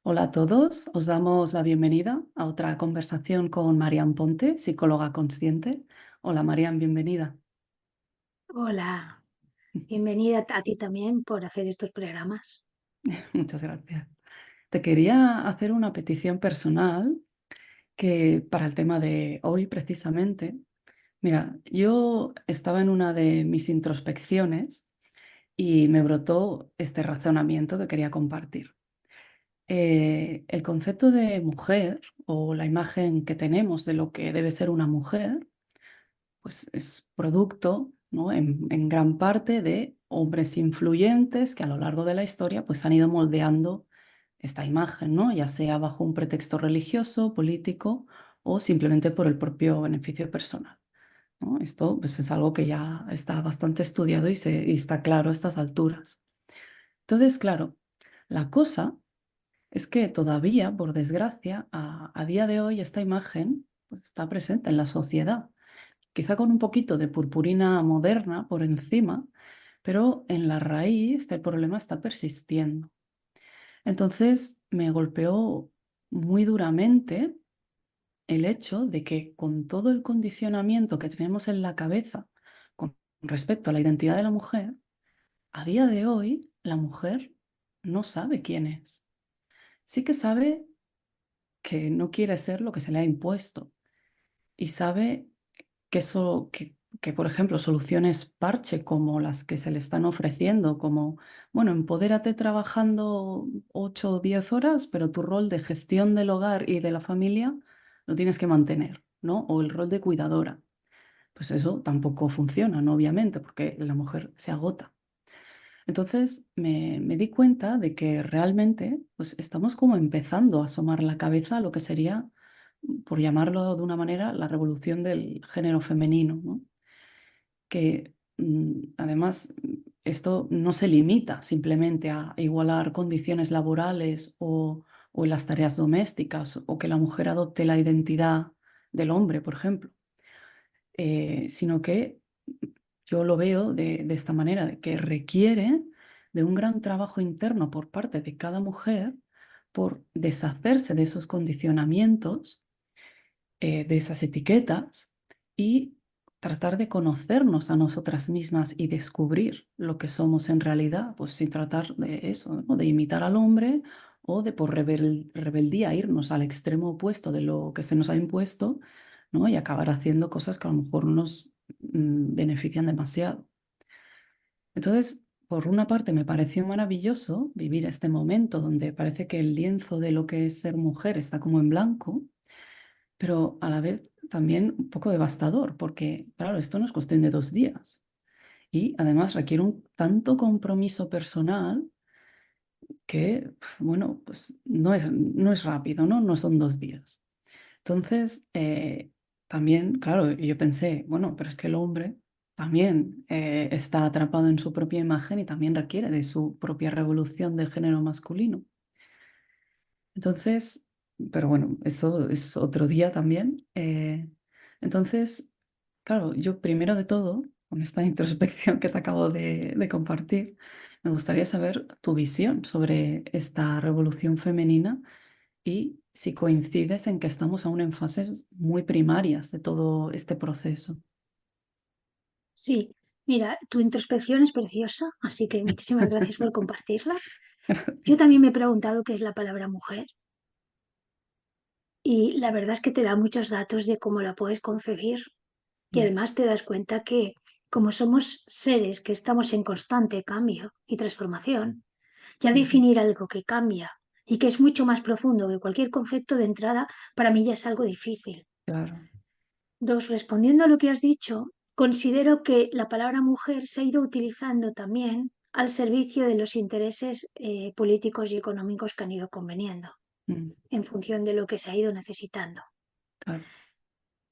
Hola a todos, os damos la bienvenida a otra conversación con Marian Ponte, psicóloga consciente. Hola Marian, bienvenida. Hola, bienvenida a ti también por hacer estos programas. Muchas gracias. Te quería hacer una petición personal que para el tema de hoy precisamente. Mira, yo estaba en una de mis introspecciones y me brotó este razonamiento que quería compartir. El concepto de mujer o la imagen que tenemos de lo que debe ser una mujer pues es producto, ¿no? en gran parte de hombres influyentes que a lo largo de la historia pues han ido moldeando esta imagen, ¿no? Ya sea bajo un pretexto religioso, político o simplemente por el propio beneficio personal, ¿no? Esto pues es algo que ya está bastante estudiado y está claro a estas alturas. Entonces, claro, la cosa es que todavía, por desgracia, a día de hoy esta imagen pues, está presente en la sociedad, quizá con un poquito de purpurina moderna por encima, pero en la raíz el problema está persistiendo. Entonces me golpeó muy duramente el hecho de que con todo el condicionamiento que tenemos en la cabeza con respecto a la identidad de la mujer, a día de hoy la mujer no sabe quién es. Sí que sabe que no quiere ser lo que se le ha impuesto y sabe que, por ejemplo, soluciones parche como las que se le están ofreciendo, como, bueno, empodérate trabajando 8 o 10 horas, pero tu rol de gestión del hogar y de la familia lo tienes que mantener, ¿no? O el rol de cuidadora. Pues eso tampoco funciona, ¿no? Obviamente, porque la mujer se agota. Entonces me di cuenta de que realmente pues, estamos como empezando a asomar la cabeza a lo que sería, por llamarlo de una manera, la revolución del género femenino, ¿no? Que además esto no se limita simplemente a igualar condiciones laborales o en las tareas domésticas o que la mujer adopte la identidad del hombre, por ejemplo, sino que yo lo veo de esta manera, de que requiere de un gran trabajo interno por parte de cada mujer por deshacerse de esos condicionamientos, de esas etiquetas y tratar de conocernos a nosotras mismas y descubrir lo que somos en realidad, pues sin tratar de eso, ¿no? De imitar al hombre o de por rebeldía irnos al extremo opuesto de lo que se nos ha impuesto, ¿no? Y acabar haciendo cosas que a lo mejor no nos benefician demasiado. Entonces, por una parte, me pareció maravilloso vivir este momento donde parece que el lienzo de lo que es ser mujer está como en blanco, pero a la vez también un poco devastador, porque, claro, esto no es cuestión de 2 días y además requiere un tanto compromiso personal que, bueno, pues no es rápido, ¿no? No son 2 días. Entonces, también, claro, yo pensé, bueno, pero es que el hombre también está atrapado en su propia imagen y también requiere de su propia revolución de género masculino. Entonces, pero bueno, eso es otro día también. Entonces, claro, yo primero de todo, con esta introspección que te acabo de compartir, me gustaría saber tu visión sobre esta revolución femenina y si coincides en que estamos aún en fases muy primarias de todo este proceso. Sí, mira, tu introspección es preciosa, así que muchísimas gracias por compartirla. Yo Gracias. también me he preguntado qué es la palabra mujer y la verdad es que te da muchos datos de cómo la puedes concebir y Mm, además te das cuenta que como somos seres que estamos en constante cambio y transformación, ya ujú, definir algo que cambia y que es mucho más profundo que cualquier concepto de entrada, para mí ya es algo difícil. claro. Dos, respondiendo a lo que has dicho, considero que la palabra mujer se ha ido utilizando también al servicio de los intereses políticos y económicos que han ido conveniendo, Mm, en función de lo que se ha ido necesitando. claro.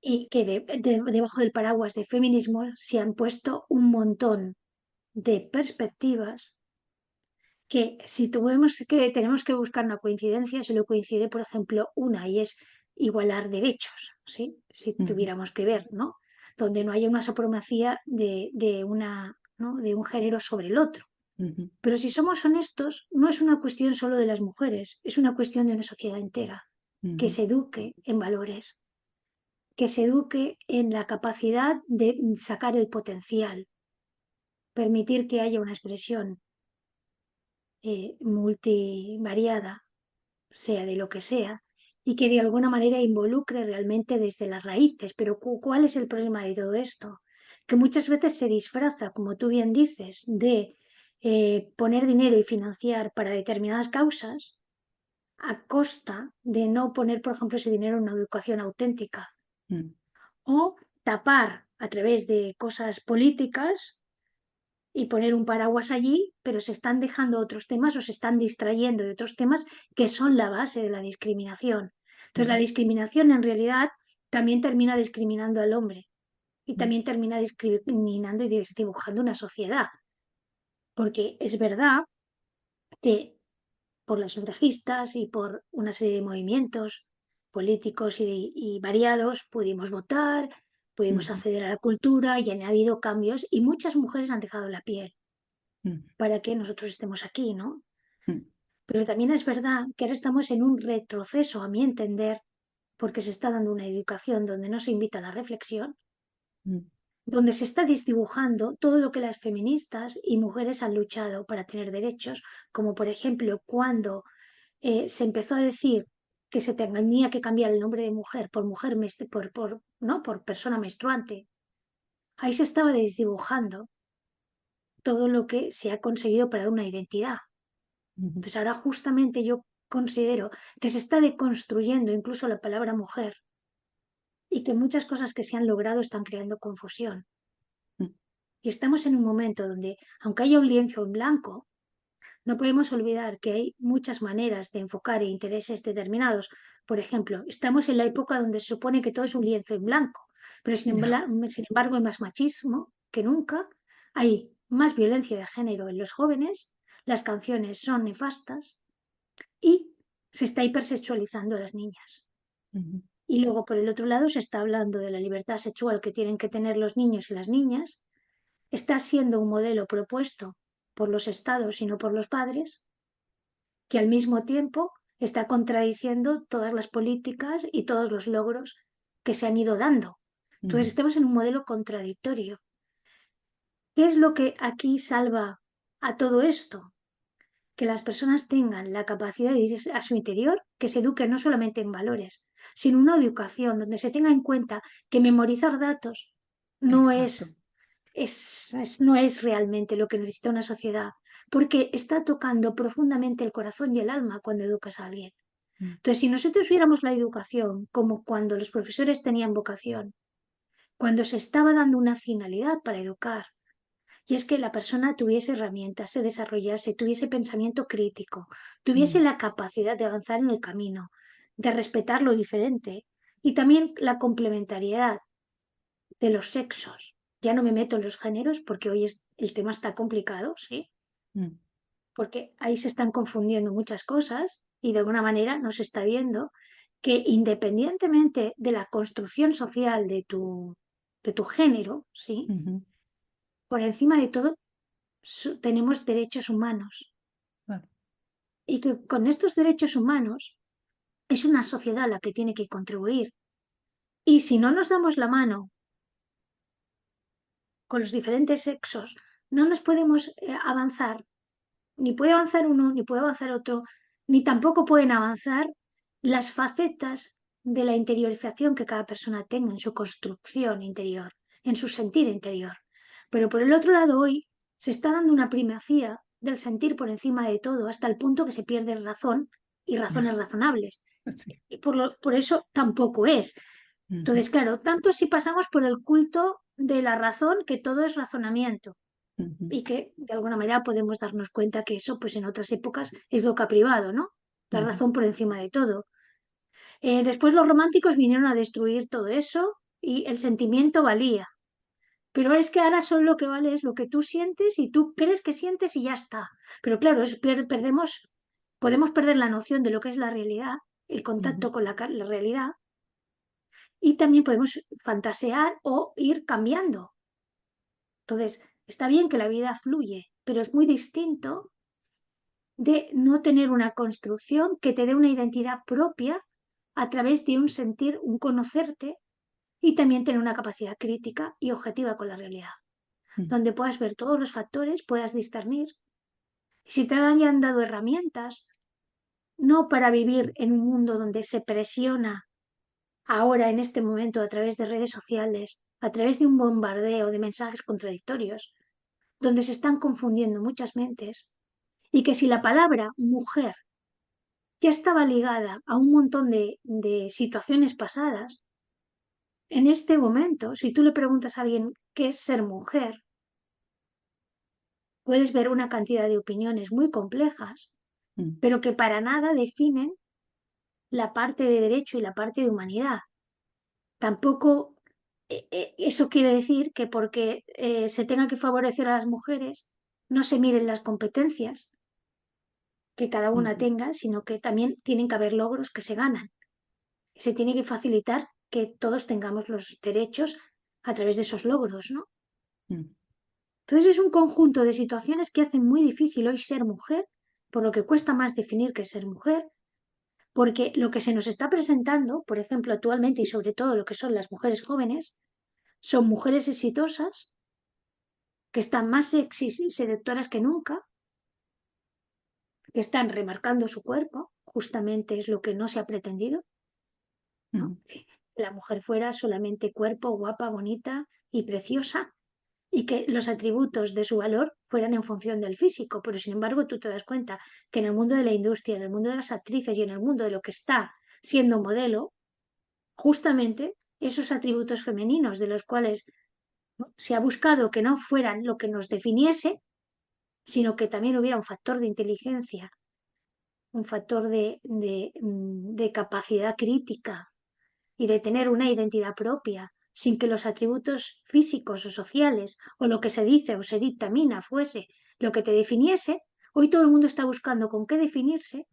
Y que debajo del paraguas de feminismo se han puesto un montón de perspectivas que si tenemos que buscar una coincidencia, solo coincide, por ejemplo, una y es igualar derechos, ¿sí? Si Ujú, tuviéramos que ver, ¿no? Donde no haya una supremacía de una, ¿no? de un género sobre el otro. ujú, Pero si somos honestos, no es una cuestión solo de las mujeres, es una cuestión de una sociedad entera, que ujú, se eduque en valores, que se eduque en la capacidad de sacar el potencial, permitir que haya una expresión multivariada, sea de lo que sea, y que de alguna manera involucre realmente desde las raíces. Pero ¿cuál es el problema de todo esto? Que muchas veces se disfraza, como tú bien dices, de poner dinero y financiar para determinadas causas a costa de no poner, por ejemplo, ese dinero en una educación auténtica mm, o tapar a través de cosas políticas y poner un paraguas allí, pero se están dejando otros temas o se están distrayendo de otros temas que son la base de la discriminación. Entonces, la ujú, discriminación en realidad también termina discriminando al hombre y mm, también termina discriminando y dibujando una sociedad, porque es verdad que por las sufragistas y por una serie de movimientos políticos y variados pudimos votar, pudimos ujú, acceder a la cultura y han habido cambios y muchas mujeres han dejado la piel mm, para que nosotros estemos aquí, ¿no? mm, Pero también es verdad que ahora estamos en un retroceso, a mi entender, porque se está dando una educación donde no se invita a la reflexión, mm, donde se está desdibujando todo lo que las feministas y mujeres han luchado para tener derechos, como por ejemplo cuando se empezó a decir que se tenía que cambiar el nombre de mujer, ¿no? Por persona menstruante. Ahí se estaba desdibujando todo lo que se ha conseguido para una identidad. ujú, Entonces ahora justamente yo considero que se está deconstruyendo incluso la palabra mujer y que muchas cosas que se han logrado están creando confusión. mm, Y estamos en un momento donde, aunque haya un lienzo en blanco, no podemos olvidar que hay muchas maneras de enfocar intereses determinados. Por ejemplo, estamos en la época donde se supone que todo es un lienzo en blanco, pero ya, sin embargo hay más machismo que nunca, hay más violencia de género en los jóvenes, las canciones son nefastas y se está hipersexualizando a las niñas. ujú, Y luego, por el otro lado, se está hablando de la libertad sexual que tienen que tener los niños y las niñas. Está siendo un modelo propuesto por los estados y no por los padres, que al mismo tiempo está contradiciendo todas las políticas y todos los logros que se han ido dando. Entonces, ujú, estamos en un modelo contradictorio. ¿Qué es lo que aquí salva a todo esto? Que las personas tengan la capacidad de ir a su interior, que se eduquen no solamente en valores, sino una educación donde se tenga en cuenta que memorizar datos no exacto. no es realmente lo que necesita una sociedad, porque está tocando profundamente el corazón y el alma cuando educas a alguien. Mm, Entonces, si nosotros viéramos la educación como cuando los profesores tenían vocación, cuando se estaba dando una finalidad para educar, y es que la persona tuviese herramientas, se desarrollase, tuviese pensamiento crítico, tuviese mm, la capacidad de avanzar en el camino, de respetar lo diferente y también la complementariedad de los sexos. Ya no me meto en los géneros porque hoy el tema está complicado, ¿sí? mm, Porque ahí se están confundiendo muchas cosas y de alguna manera nos está viendo que independientemente de la construcción social de tu género, ¿sí? ujú, Por encima de todo tenemos derechos humanos claro, y que con estos derechos humanos es una sociedad la que tiene que contribuir. Y si no nos damos la mano con los diferentes sexos, no nos podemos avanzar, ni puede avanzar uno, ni puede avanzar otro, ni tampoco pueden avanzar las facetas de la interiorización que cada persona tenga en su construcción interior, en su sentir interior. Pero por el otro lado, hoy se está dando una primacía del sentir por encima de todo, hasta el punto que se pierde razón y razones ya, razonables. sí, Y por eso tampoco es. ujú, Entonces, claro, tanto si pasamos por el culto de la razón, que todo es razonamiento, ujú, y que de alguna manera podemos darnos cuenta que eso, pues en otras épocas, es lo que ha privado, ¿no? La ujú, razón por encima de todo. Después los románticos vinieron a destruir todo eso y el sentimiento valía. Pero es que ahora solo lo que vale es lo que tú sientes y tú crees que sientes y ya está. Pero claro, podemos perder la noción de lo que es la realidad, el ujú, contacto con la realidad, y también podemos fantasear o ir cambiando. Entonces, está bien que la vida fluye, pero es muy distinto de no tener una construcción que te dé una identidad propia a través de un sentir, un conocerte y también tener una capacidad crítica y objetiva con la realidad, mm, donde puedas ver todos los factores, puedas discernir. Si te hayan dado herramientas, no para vivir en un mundo donde se presiona ahora en este momento a través de redes sociales, a través de un bombardeo de mensajes contradictorios, donde se están confundiendo muchas mentes, y que si la palabra mujer ya estaba ligada a un montón de situaciones pasadas, en este momento, si tú le preguntas a alguien qué es ser mujer, puedes ver una cantidad de opiniones muy complejas, mm, pero que para nada definen la parte de derecho y la parte de humanidad. Tampoco eso quiere decir que porque se tenga que favorecer a las mujeres, no se miren las competencias que cada una mm, tenga, sino que también tienen que haber logros que se ganan. Se tiene que facilitar que todos tengamos los derechos a través de esos logros, ¿no? mm, Entonces es un conjunto de situaciones que hacen muy difícil hoy ser mujer, por lo que cuesta más definir qué es ser mujer, porque lo que se nos está presentando, por ejemplo, actualmente y sobre todo lo que son las mujeres jóvenes, son mujeres exitosas que están más sexys y seductoras que nunca, que están remarcando su cuerpo, justamente es lo que no se ha pretendido, ¿no? mm, Que la mujer fuera solamente cuerpo, guapa, bonita y preciosa, y que los atributos de su valor fueran en función del físico, pero sin embargo tú te das cuenta que en el mundo de la industria, en el mundo de las actrices y en el mundo de lo que está siendo modelo, justamente esos atributos femeninos de los cuales, ¿no?, se ha buscado que no fueran lo que nos definiese, sino que también hubiera un factor de inteligencia, un factor de capacidad crítica y de tener una identidad propia, sin que los atributos físicos o sociales o lo que se dice o se dictamina fuese lo que te definiese. Hoy todo el mundo está buscando con qué definirse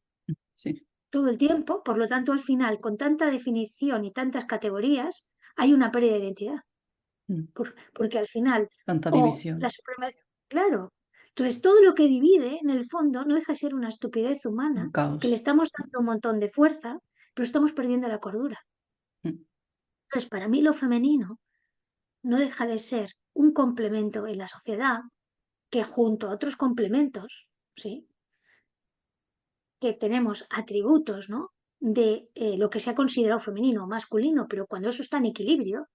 sí, todo el tiempo, por lo tanto al final con tanta definición y tantas categorías hay una pérdida de identidad, mm. porque al final Tanta o la división, supremacía, claro, entonces todo lo que divide en el fondo no deja de ser una estupidez un humana que le caos. estamos dando un montón de fuerza, pero estamos perdiendo la cordura. Mm, Entonces para mí lo femenino no deja de ser un complemento en la sociedad que junto a otros complementos, ¿sí?, que tenemos atributos, ¿no?, de lo que se ha considerado femenino o masculino, pero cuando eso está en equilibrio,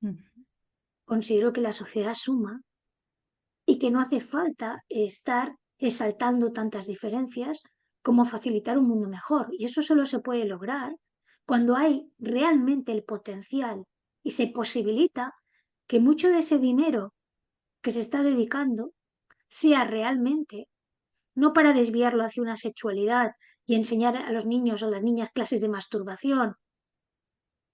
mm, considero que la sociedad suma y que no hace falta estar exaltando tantas diferencias como facilitar un mundo mejor. Y eso solo se puede lograr cuando hay realmente el potencial y se posibilita que mucho de ese dinero que se está dedicando sea realmente, no para desviarlo hacia una sexualidad y enseñar a los niños o las niñas clases de masturbación,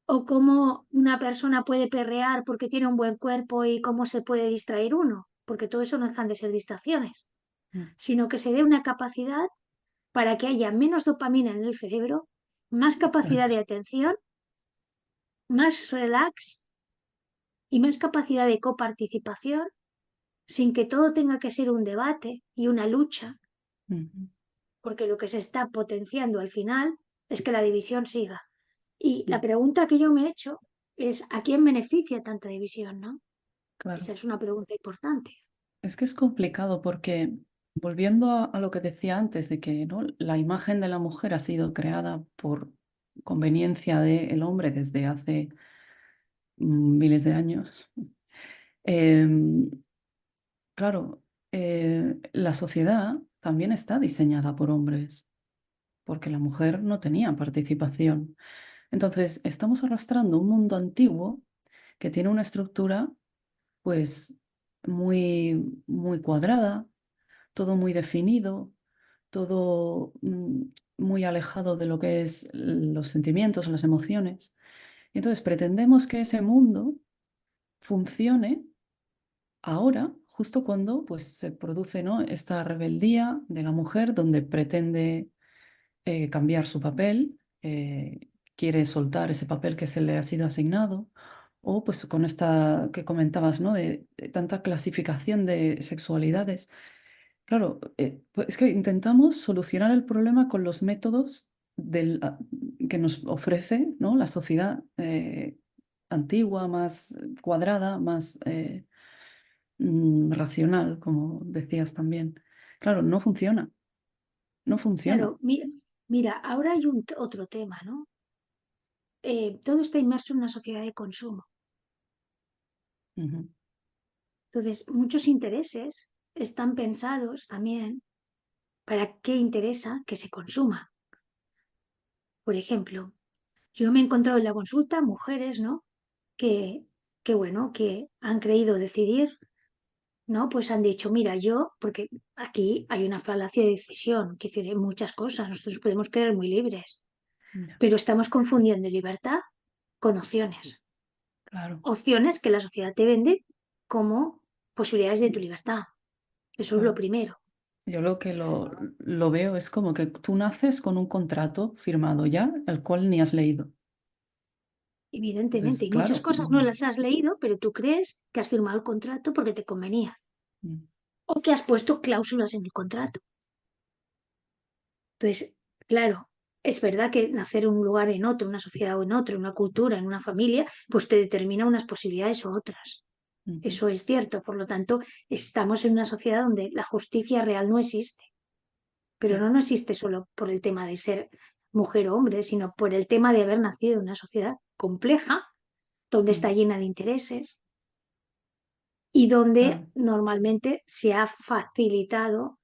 o cómo una persona puede perrear porque tiene un buen cuerpo y cómo se puede distraer uno, porque todo eso no dejan de ser distracciones, mm, sino que se dé una capacidad para que haya menos dopamina en el cerebro, más capacidad correcto. de atención, más relax y más capacidad de coparticipación, sin que todo tenga que ser un debate y una lucha, Mm, porque lo que se está potenciando al final es que la división siga. Y la sí, pregunta que yo me he hecho es, ¿a quién beneficia tanta división, no? claro. Esa es una pregunta importante. Es que es complicado porque, volviendo a lo que decía antes, de que, ¿no?, la imagen de la mujer ha sido creada por conveniencia del hombre desde hace miles de años. Em, claro, la sociedad también está diseñada por hombres, porque la mujer no tenía participación. Entonces, estamos arrastrando un mundo antiguo que tiene una estructura, pues, muy cuadrada, todo muy definido, todo muy alejado de lo que es los sentimientos, las emociones. Entonces, pretendemos que ese mundo funcione ahora, justo cuando pues, se produce, ¿no?, esta rebeldía de la mujer donde pretende cambiar su papel, quiere soltar ese papel que se le ha sido asignado, o pues con esta que comentabas, ¿no?, de tanta clasificación de sexualidades. Claro, pues es que intentamos solucionar el problema con los métodos que nos ofrece, ¿no? La sociedad antigua, más cuadrada, más racional, como decías también. Claro, no funciona, no funciona. Claro, mira, ahora hay otro tema, ¿no? Todo está inmerso en una sociedad de consumo. Ujú, Entonces, muchos intereses están pensados también para qué interesa que se consuma. Por ejemplo, yo me he encontrado en la consulta mujeres, ¿no? Que, que bueno, que han creído decidir, ¿no? Pues han dicho, mira, yo, porque aquí hay una falacia de decisión, que decir, hay muchas cosas, nosotros podemos quedar muy libres, ya, pero estamos confundiendo libertad con opciones. claro, Opciones que la sociedad te vende como posibilidades de tu libertad. Eso es lo claro. primero. Yo lo que lo veo es como que tú naces con un contrato firmado ya, el cual ni has leído. Evidentemente, Entonces, y muchas claro, cosas no las has leído, pero tú crees que has firmado el contrato porque te convenía mm, o que has puesto cláusulas en el contrato. Entonces, claro, es verdad que nacer en un lugar en otro, una sociedad o en otra, una cultura, en una familia, pues te determina unas posibilidades u otras. ujú, Eso es cierto. Por lo tanto, estamos en una sociedad donde la justicia real no existe. Pero ya, no existe solo por el tema de ser mujer o hombre, sino por el tema de haber nacido en una sociedad compleja, donde está mm, llena de intereses y donde claro, normalmente se ha facilitado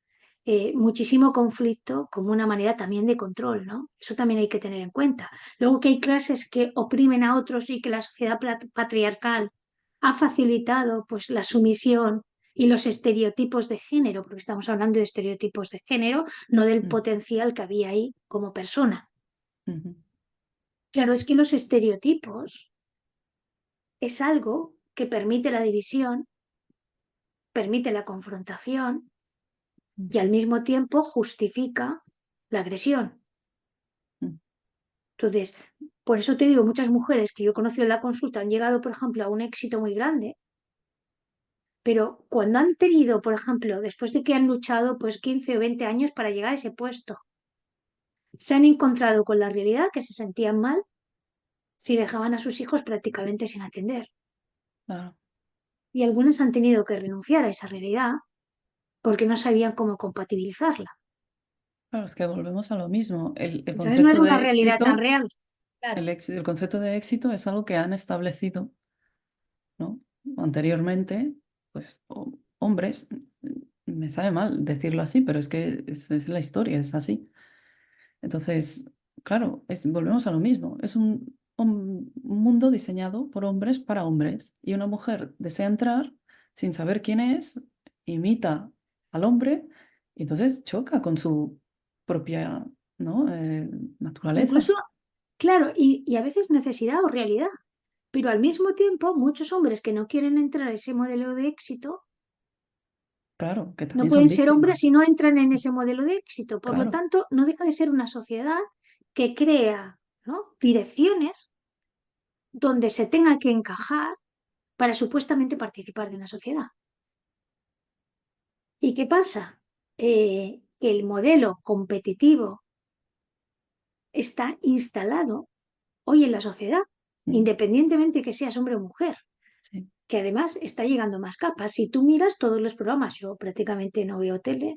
muchísimo conflicto como una manera también de control, ¿no? Eso también hay que tener en cuenta. Luego que hay clases que oprimen a otros y que la sociedad patriarcal ha facilitado pues la sumisión y los estereotipos de género, porque estamos hablando de estereotipos de género, no del mm, potencial que había ahí como persona. ujú, Claro, es que los estereotipos es algo que permite la división, permite la confrontación y ujú, al mismo tiempo justifica la agresión. mm, Entonces, por eso te digo, muchas mujeres que yo he conocido en la consulta han llegado, por ejemplo, a un éxito muy grande, pero cuando han tenido, por ejemplo, después de que han luchado pues 15 o 20 años para llegar a ese puesto, se han encontrado con la realidad que se sentían mal si dejaban a sus hijos prácticamente sin atender. claro. Y algunas han tenido que renunciar a esa realidad porque no sabían cómo compatibilizarla. Claro, es que volvemos a lo mismo. El Entonces no era concepto una de realidad tan éxito, real. Claro, el concepto de éxito es algo que han establecido, ¿no? Anteriormente, pues hombres, me sabe mal decirlo así, pero es que es la historia, es así. Entonces, claro, volvemos a lo mismo. Es un mundo diseñado por hombres para hombres y una mujer desea entrar sin saber quién es, imita al hombre y entonces choca con su propia, ¿no? incluso, Naturaleza. claro, y a veces necesidad o realidad. Pero al mismo tiempo, muchos hombres que no quieren entrar a ese modelo de éxito Claro, que no también son pueden ser hombres si víctimas. no entran en ese modelo de éxito. Por lo Claro, tanto, no deja de ser una sociedad que crea, ¿no?, direcciones donde se tenga que encajar para supuestamente participar de una sociedad. ¿Y qué pasa? Que el modelo competitivo está instalado hoy en la sociedad, mm, independientemente que seas hombre o mujer, sí, que además está llegando más capas. Si tú miras todos los programas, yo prácticamente no veo tele,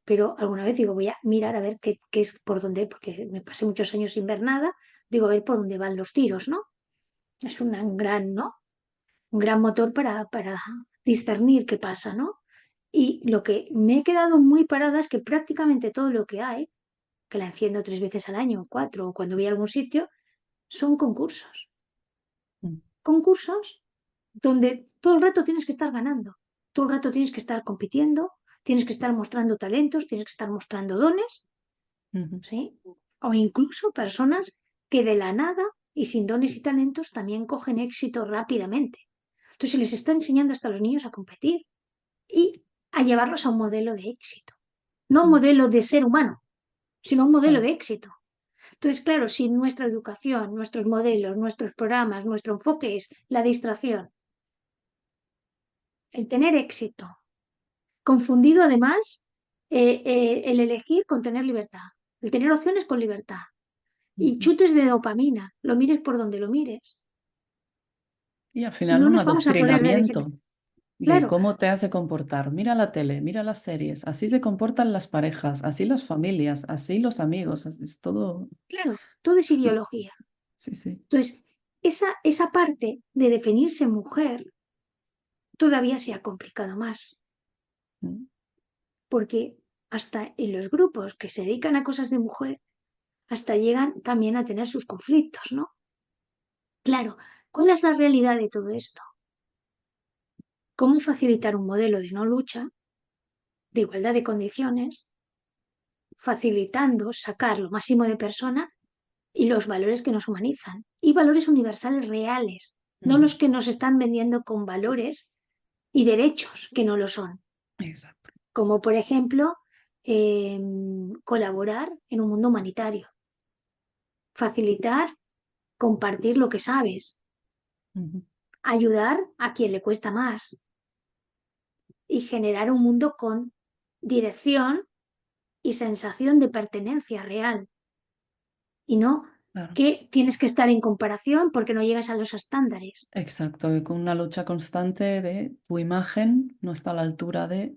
pero alguna vez digo, voy a mirar a ver qué es por dónde, porque me pasé muchos años sin ver nada, digo, a ver por dónde van los tiros, ¿no? Es un gran, ¿no? Un gran motor para discernir qué pasa, ¿no? Y lo que me he quedado muy parada es que prácticamente todo lo que hay, que la enciendo 3 veces al año, cuatro, o cuando voy a algún sitio, son concursos. mm, Concursos donde todo el rato tienes que estar ganando, todo el rato tienes que estar compitiendo, tienes que estar mostrando talentos, tienes que estar mostrando dones, ujú, ¿sí? O incluso personas que de la nada y sin dones y talentos también cogen éxito rápidamente. Entonces se les está enseñando hasta a los niños a competir y a llevarlos a un modelo de éxito, no un mm, modelo de ser humano, sino un modelo claro, de éxito. Entonces, claro, si nuestra educación, nuestros modelos, nuestros programas, nuestro enfoque es la distracción, el tener éxito, confundido además el elegir con tener libertad, el tener opciones con libertad y Ujú. chutes de dopamina, lo mires por donde lo mires. Y al final No un nos vamos a poder redefinir. adoctrinamiento de Claro, cómo te has de comportar. Mira la tele, mira las series, así se comportan las parejas, así las familias, así los amigos, es todo. claro, todo es ideología. Sí, sí. Entonces, esa parte de definirse mujer todavía se ha complicado más, Mm. porque hasta en los grupos que se dedican a cosas de mujer, hasta llegan también a tener sus conflictos, ¿no? Claro, ¿cuál es la realidad de todo esto? ¿Cómo facilitar un modelo de no lucha, de igualdad de condiciones, facilitando sacar lo máximo de persona y los valores que nos humanizan? Y valores universales reales, no Ujú. los que nos están vendiendo con valores y derechos que no lo son. Exacto. Como por ejemplo colaborar en un mundo humanitario, facilitar, compartir lo que sabes, Ujú. ayudar a quien le cuesta más y generar un mundo con dirección y sensación de pertenencia real y no Claro. que tienes que estar en comparación porque no llegas a los estándares. Exacto, y con una lucha constante de tu imagen no está a la altura de,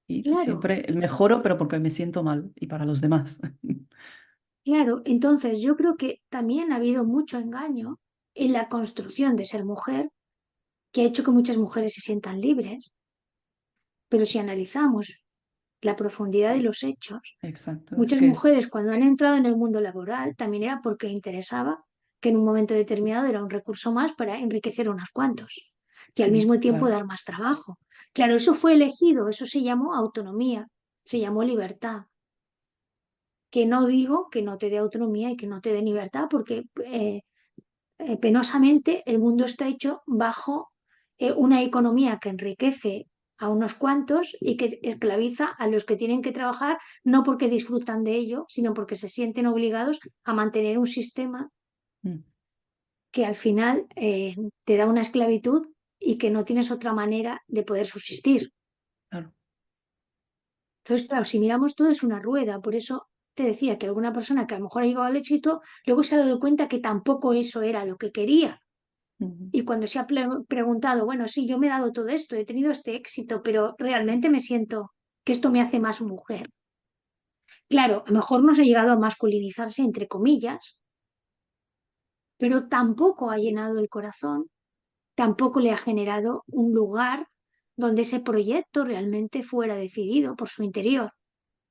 y Claro, siempre mejoro, pero porque me siento mal y para los demás. claro. Entonces yo creo que también ha habido mucho engaño en la construcción de ser mujer que ha hecho que muchas mujeres se sientan libres, pero si analizamos la profundidad de los hechos, Exacto, es muchas que es, mujeres cuando han entrado en el mundo laboral también era porque interesaba que en un momento determinado era un recurso más para enriquecer a unos cuantos y al mismo tiempo claro. dar más trabajo. Claro, eso fue elegido, eso se llamó autonomía, se llamó libertad. Que no digo que no te dé autonomía y que no te dé libertad, porque penosamente el mundo está hecho bajo una economía que enriquece a unos cuantos y que esclaviza a los que tienen que trabajar no porque disfrutan de ello, sino porque se sienten obligados a mantener un sistema Mm. que al final te da una esclavitud y que no tienes otra manera de poder subsistir. Claro. Entonces, claro, si miramos todo es una rueda, por eso te decía que alguna persona que a lo mejor ha llegado al éxito, luego se ha dado cuenta que tampoco eso era lo que quería. Ujú. Y cuando se ha preguntado, bueno, sí, yo me he dado todo esto, he tenido este éxito, pero realmente me siento que esto me hace más mujer. Claro, a lo mejor no se ha llegado a masculinizarse, entre comillas, pero tampoco ha llenado el corazón, tampoco le ha generado un lugar donde ese proyecto realmente fuera decidido por su interior,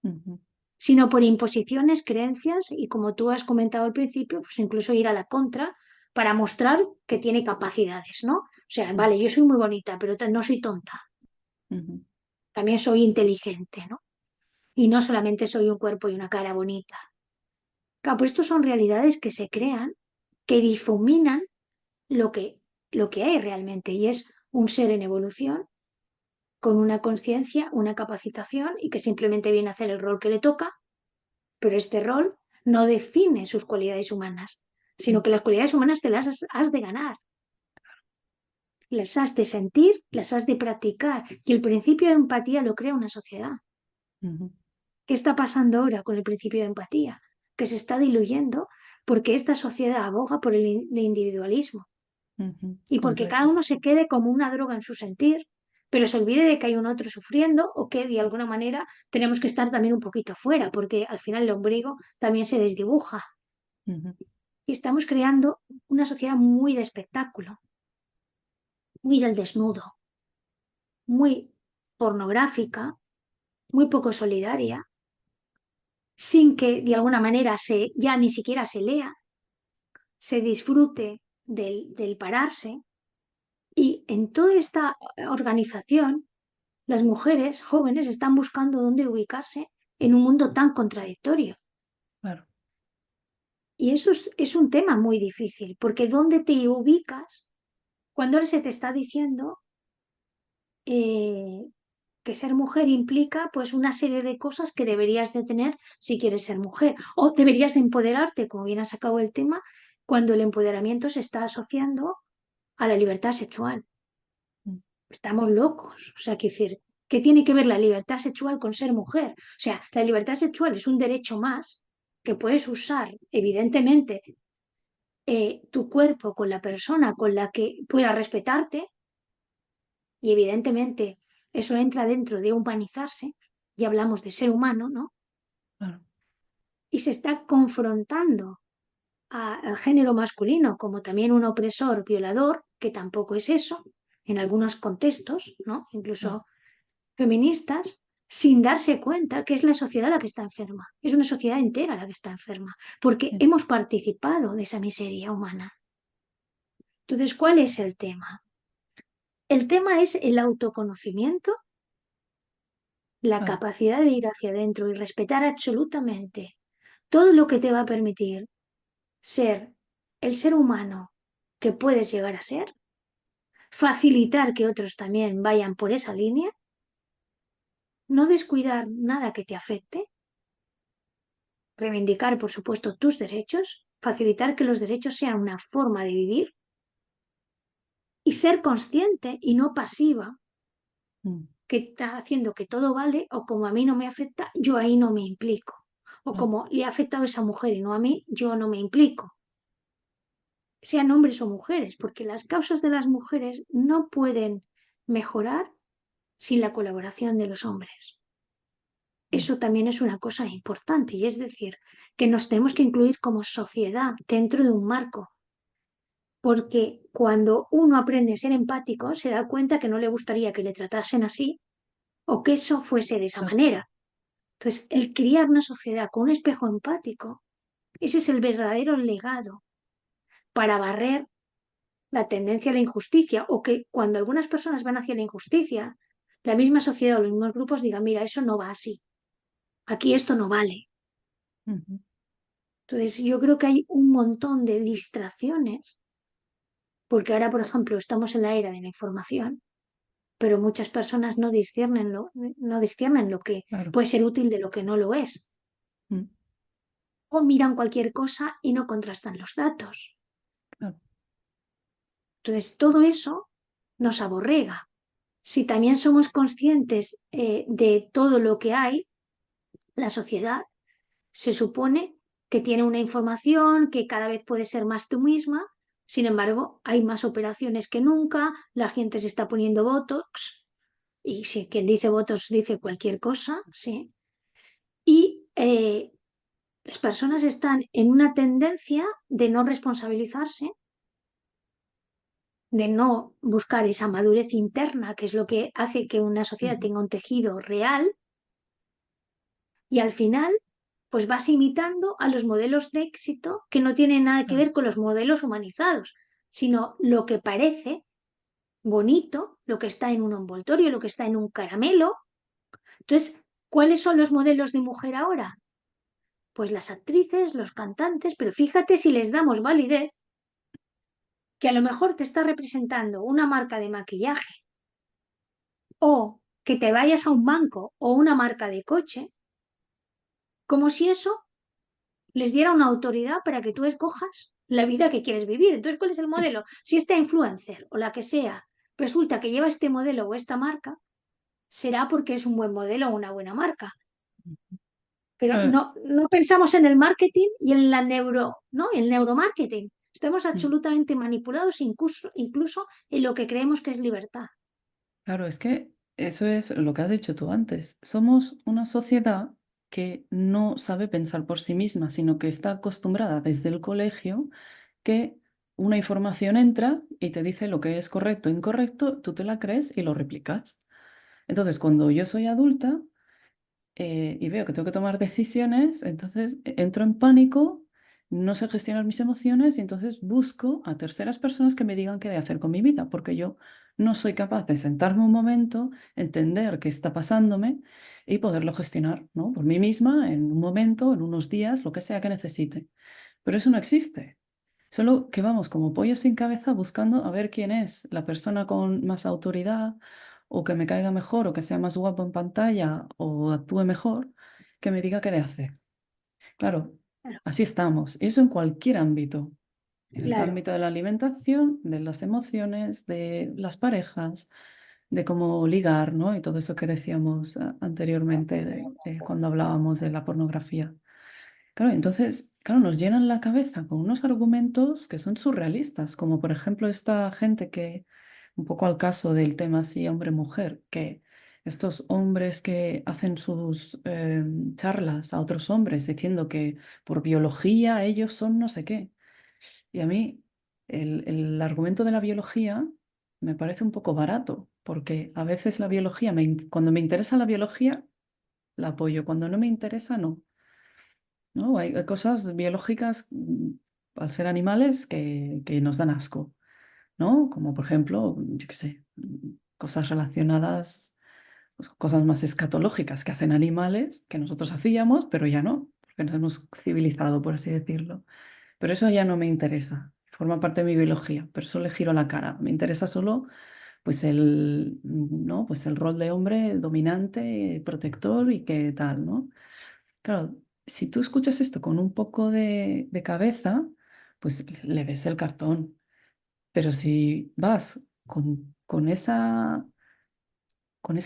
Ujú. sino por imposiciones, creencias y como tú has comentado al principio, pues incluso ir a la contra para mostrar que tiene capacidades, ¿no? O sea, Mm. vale, yo soy muy bonita, pero no soy tonta. Ujú. También soy inteligente, ¿no? Y no solamente soy un cuerpo y una cara bonita. Claro, pues estos son realidades que se crean, que difuminan lo que, lo que hay realmente y es un ser en evolución con una conciencia, una capacitación y que simplemente viene a hacer el rol que le toca, pero este rol no define sus cualidades humanas, sino Mm. que las cualidades humanas te las has de ganar, las has de sentir, las has de practicar y el principio de empatía lo crea una sociedad. Ujú. ¿Qué está pasando ahora con el principio de empatía? Que se está diluyendo porque esta sociedad aboga por el individualismo Ujú. y porque cada Completo. uno se quede como una droga en su sentir, pero se olvide de que hay un otro sufriendo o que de alguna manera tenemos que estar también un poquito fuera, porque al final el ombligo también se desdibuja. Ujú. Y estamos creando una sociedad muy de espectáculo, muy del desnudo, muy pornográfica, muy poco solidaria, sin que de alguna manera ya ni siquiera se lea se disfrute del pararse y en toda esta organización las mujeres jóvenes están buscando dónde ubicarse en un mundo tan contradictorio. Claro. Y eso es un tema muy difícil, porque ¿dónde te ubicas cuando ahora se te está diciendo eh, que ser mujer implica pues una serie de cosas que deberías de tener si quieres ser mujer? O deberías de empoderarte, como bien has sacado el tema, cuando el empoderamiento se está asociando a la libertad sexual. Mm. Estamos locos. O sea, que decir, ¿Qué tiene que ver la libertad sexual con ser mujer? O sea, la libertad sexual es un derecho más que puedes usar, evidentemente, tu cuerpo con la persona con la que pueda respetarte y evidentemente eso entra dentro de humanizarse, ya hablamos de ser humano, ¿no? Claro, Y se está confrontando al género masculino como también un opresor violador, que tampoco es eso, en algunos contextos, ¿no? claro. Incluso feministas, sin darse cuenta que es la sociedad la que está enferma, es una sociedad entera la que está enferma, porque Sí, hemos participado de esa miseria humana. Entonces, ¿cuál es el tema? El tema es el autoconocimiento, la claro. capacidad de ir hacia adentro y respetar absolutamente todo lo que te va a permitir ser el ser humano que puedes llegar a ser, facilitar que otros también vayan por esa línea, no descuidar nada que te afecte, reivindicar, por supuesto, tus derechos, facilitar que los derechos sean una forma de vivir y ser consciente y no pasiva, Mm, que está haciendo que todo vale o como a mí no me afecta, yo ahí no me implico. O claro. como le ha afectado a esa mujer y no a mí, yo no me implico. Sean hombres o mujeres, porque las causas de las mujeres no pueden mejorar sin la colaboración de los hombres. Mm, Eso también es una cosa importante y es decir, que nos tenemos que incluir como sociedad dentro de un marco, porque cuando uno aprende a ser empático se da cuenta que no le gustaría que le tratasen así o que eso fuese de esa claro. manera. Entonces, el criar una sociedad con un espejo empático, ese es el verdadero legado para barrer la tendencia a la injusticia o que cuando algunas personas van hacia la injusticia, la misma sociedad o los mismos grupos digan, mira, eso no va así, aquí esto no vale. Ujú. Entonces, yo creo que hay un montón de distracciones, porque ahora, por ejemplo, estamos en la era de la información, pero muchas personas no disciernen lo que Claro. puede ser útil de lo que no lo es, Mm, o miran cualquier cosa y no contrastan los datos. claro. Entonces, todo eso nos aborrega. Si también somos conscientes de todo lo que hay, la sociedad se supone que tiene una información que cada vez puede ser más tú misma, sin embargo, hay más operaciones que nunca, la gente se está poniendo Botox, y si quien dice Botox dice cualquier cosa, sí, y las personas están en una tendencia de no responsabilizarse, de no buscar esa madurez interna, que es lo que hace que una sociedad Ujú. tenga un tejido real, y al final pues vas imitando a los modelos de éxito que no tienen nada que Claro. ver con los modelos humanizados, sino lo que parece bonito, lo que está en un envoltorio, lo que está en un caramelo. Entonces, ¿cuáles son los modelos de mujer ahora? Pues las actrices, los cantantes, pero fíjate si les damos validez, que a lo mejor te está representando una marca de maquillaje o que te vayas a un banco o una marca de coche, como si eso les diera una autoridad para que tú escojas la vida que quieres vivir. Entonces, ¿cuál es el Sí. modelo? Si esta influencer o la que sea resulta que lleva este modelo o esta marca, será porque es un buen modelo o una buena marca. Pero Eh, no pensamos en el marketing y en la ¿no? El neuromarketing. Estamos mm. absolutamente manipulados incluso en lo que creemos que es libertad. Claro, es que eso es lo que has dicho tú antes. Somos una sociedad que no sabe pensar por sí misma, sino que está acostumbrada desde el colegio que una información entra y te dice lo que es correcto o incorrecto, tú te la crees y lo replicas. Entonces, cuando yo soy adulta, y veo que tengo que tomar decisiones, entonces entro en pánico, no sé gestionar mis emociones y entonces busco a terceras personas que me digan qué de hacer con mi vida, porque yo no soy capaz de sentarme un momento, entender qué está pasándome y poderlo gestionar, ¿no? Por mí misma, en un momento, en unos días, lo que sea que necesite. Pero eso no existe. Solo que vamos como pollos sin cabeza buscando a ver quién es la persona con más autoridad o que me caiga mejor o que sea más guapo en pantalla o actúe mejor, que me diga qué de hacer. Claro, Claro, así estamos. Y eso en cualquier ámbito. En el claro, ámbito de la alimentación, de las emociones, de las parejas. de cómo ligar, ¿no? Y todo eso que decíamos anteriormente cuando hablábamos de la pornografía. Claro, entonces, claro, nos llenan la cabeza con unos argumentos que son surrealistas, como por ejemplo esta gente que, un poco al caso del tema así hombre-mujer, que estos hombres que hacen sus charlas a otros hombres diciendo que por biología ellos son no sé qué. Y a mí el argumento de la biología me parece un poco barato, porque a veces la biología, cuando me interesa la biología, la apoyo, cuando no me interesa, no. ¿No? Hay cosas biológicas, al ser animales, que nos dan asco, ¿no? Como por ejemplo, yo qué sé, cosas relacionadas, pues, cosas más escatológicas que hacen animales, que nosotros hacíamos, pero ya no, porque nos hemos civilizado, por así decirlo. Pero eso ya no me interesa, forma parte de mi biología, pero eso le giro la cara. Me interesa solo, pues ¿no? Pues el rol de hombre dominante, protector y qué tal, ¿no? Claro, si tú escuchas esto con un poco de cabeza, pues le ves el cartón. Pero si vas con esa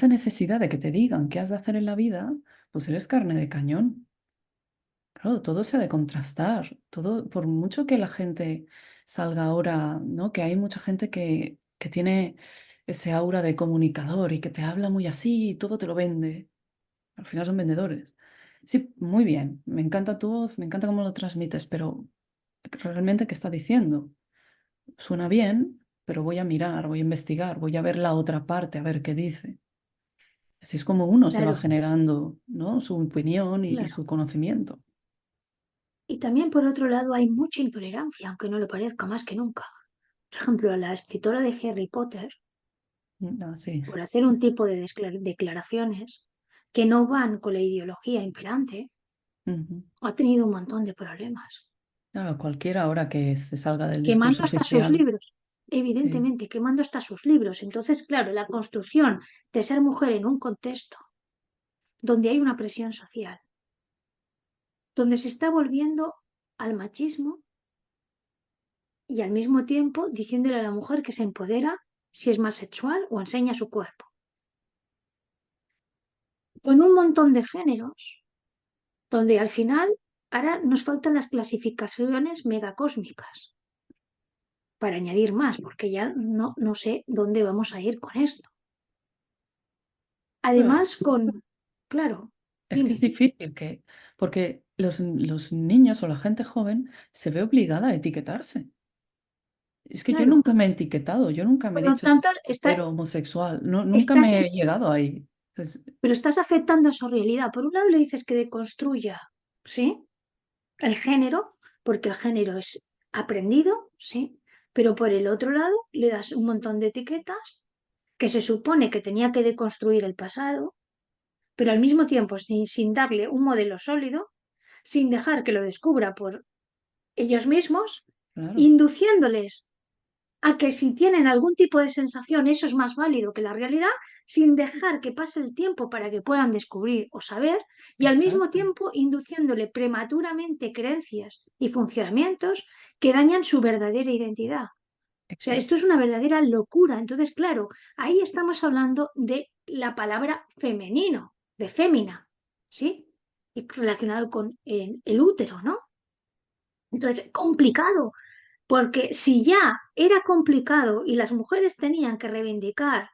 necesidad de que te digan qué has de hacer en la vida, pues eres carne de cañón. Claro, todo se ha de contrastar. Todo, por mucho que la gente salga ahora, ¿no? Que hay mucha gente que tiene ese aura de comunicador y que te habla muy así y todo te lo vende. Al final son vendedores. Sí, muy bien. Me encanta tu voz, me encanta cómo lo transmites, pero realmente, ¿qué está diciendo? Suena bien, pero voy a mirar, voy a investigar, voy a ver la otra parte, a ver qué dice. Así es como uno se va Claro, generando, ¿no? Su opinión y claro. su conocimiento. Y también por otro lado hay mucha intolerancia, aunque no lo parezca más que nunca. Por ejemplo, a la escritora de Harry Potter, Sí. por hacer un tipo de declaraciones que no van con la ideología imperante, Ujú. ha tenido un montón de problemas. Claro, cualquiera ahora que se salga del Quemando discurso hasta sus oficial. libros, Sí, evidentemente, quemando hasta sus libros. Entonces, claro, la construcción de ser mujer en un contexto donde hay una presión social, donde se está volviendo al machismo y al mismo tiempo diciéndole a la mujer que se empodera si es más sexual o enseña su cuerpo. Con un montón de géneros, donde al final ahora nos faltan las clasificaciones megacósmicas para añadir más, porque ya no sé dónde vamos a ir con esto. pero Además, claro, es que es dime, difícil porque los niños o la gente joven se ve obligada a etiquetarse. Es que yo claro, nunca me he etiquetado, yo nunca me por he lo dicho si tanto, soy hetero o homosexual, no, nunca estás, me he llegado ahí. Entonces, pero estás afectando a su realidad. Por un lado le dices que deconstruya, ¿sí? El género, porque el género es aprendido, ¿sí? Pero por el otro lado le das un montón de etiquetas que se supone que tenía que deconstruir el pasado, pero al mismo tiempo sin darle un modelo sólido, sin dejar que lo descubra por ellos mismos, claro, induciéndoles a que si tienen algún tipo de sensación eso es más válido que la realidad, sin dejar que pase el tiempo para que puedan descubrir o saber, y al mismo exacto, tiempo induciéndole prematuramente creencias y funcionamientos que dañan su verdadera identidad. O sea, esto exacto. es una verdadera locura. Entonces, claro, ahí estamos hablando de la palabra femenino, de fémina, ¿sí? Y relacionado con el útero, ¿no? Entonces, complicado, porque si ya era complicado y las mujeres tenían que reivindicar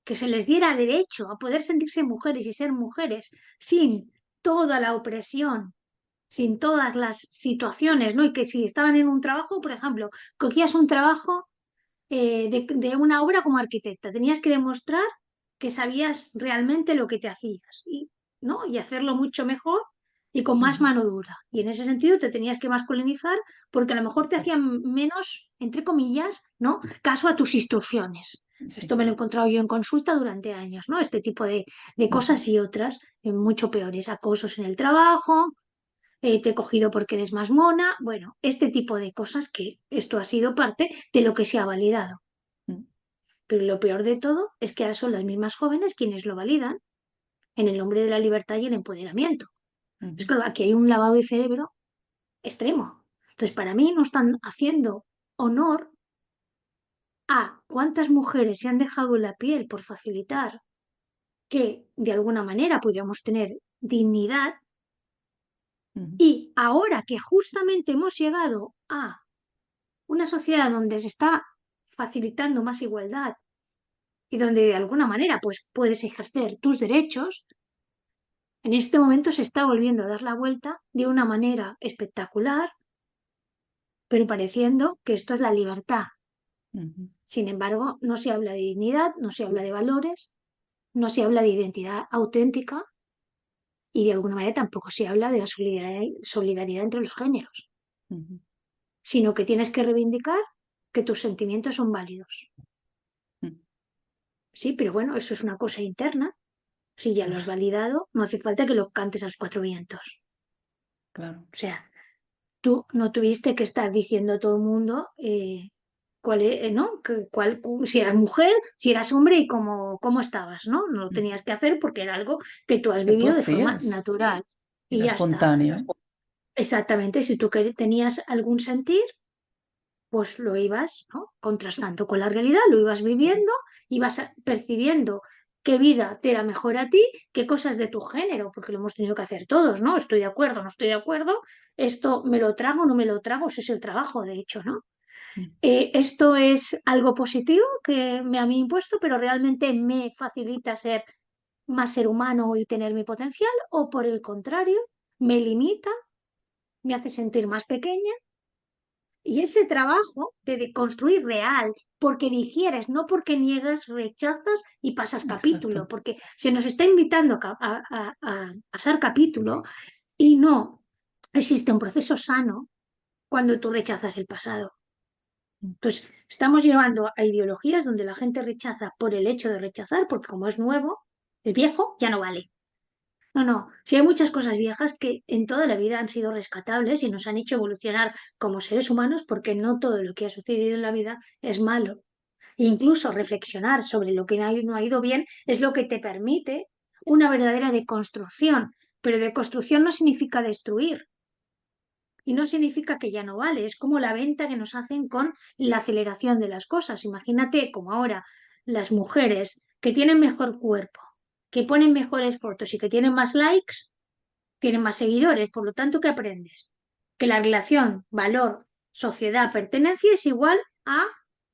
que se les diera derecho a poder sentirse mujeres y ser mujeres sin toda la opresión, sin todas las situaciones, ¿no? Y que si estaban en un trabajo, por ejemplo, cogías un trabajo de una obra como arquitecta, tenías que demostrar que sabías realmente lo que te hacías, ¿no? Y hacerlo mucho mejor y con más Ujú, mano dura. Y en ese sentido te tenías que masculinizar porque a lo mejor te exacto. hacían menos, entre comillas, ¿no? Caso a tus instrucciones. Esto Sí. me lo he encontrado yo en consulta durante años, ¿no? Este tipo de Ujú, cosas y otras, mucho peores, acosos en el trabajo, te he cogido porque eres más mona, bueno, este tipo de cosas que esto ha sido parte de lo que se ha validado. mm, Pero lo peor de todo es que ahora son las mismas jóvenes quienes lo validan en el nombre de la libertad y el empoderamiento. Es ujú. claro, aquí hay un lavado de cerebro extremo. Entonces, para mí no están haciendo honor cuántas mujeres se han dejado la piel por facilitar que de alguna manera pudiéramos tener dignidad, Ujú. y ahora que justamente hemos llegado a una sociedad donde se está facilitando más igualdad y donde de alguna manera pues puedes ejercer tus derechos, en este momento se está volviendo a dar la vuelta de una manera espectacular, pero pareciendo que esto es la libertad. Ujú. Sin embargo, no se habla de dignidad, no se habla de valores, no se habla de identidad auténtica y de alguna manera tampoco se habla de la solidaridad entre los géneros, Ujú. sino que tienes que reivindicar que tus sentimientos son válidos. Mm. Sí, pero bueno, eso es una cosa interna. Si ya lo has Claro, validado, no hace falta que lo cantes a los cuatro vientos. claro. O sea, tú no tuviste que estar diciendo a todo el mundo cuál ¿no? Si eras mujer, si eras hombre y cómo estabas, ¿no? No lo Ujú. tenías que hacer porque era algo que tú has Que tú vivido de forma hacías. natural y Era ya está. espontáneo. Exactamente, si tú tenías algún sentir, pues lo ibas, ¿no? Contrastando con la realidad, lo ibas viviendo, ibas percibiendo qué vida te era mejor a ti, qué cosas de tu género, porque lo hemos tenido que hacer todos, ¿no? Estoy de acuerdo, no estoy de acuerdo, esto me lo trago, no me lo trago, eso es el trabajo, de hecho, ¿no? Mm. Esto es algo positivo que me ha mí impuesto, pero realmente me facilita ser más ser humano y tener mi potencial, o por el contrario, me limita, me hace sentir más pequeña. Y ese trabajo de construir real, porque digieres, no porque niegas, rechazas y pasas capítulo, Exacto. porque se nos está invitando a pasar capítulo y no existe un proceso sano cuando tú rechazas el pasado. Mm. Entonces, estamos llevando a ideologías donde la gente rechaza por el hecho de rechazar, porque como es nuevo, es viejo, ya no vale. No, no, sí hay muchas cosas viejas que en toda la vida han sido rescatables y nos han hecho evolucionar como seres humanos, porque no todo lo que ha sucedido en la vida es malo. E incluso reflexionar sobre lo que no ha ido bien es lo que te permite una verdadera deconstrucción, pero deconstrucción no significa destruir y no significa que ya no vale, es como la venta que nos hacen con la aceleración de las cosas. Imagínate como ahora las mujeres que tienen mejor cuerpo, que ponen mejores fotos y que tienen más likes, tienen más seguidores, por lo tanto, ¿qué aprendes? Que la relación valor, sociedad, pertenencia es igual a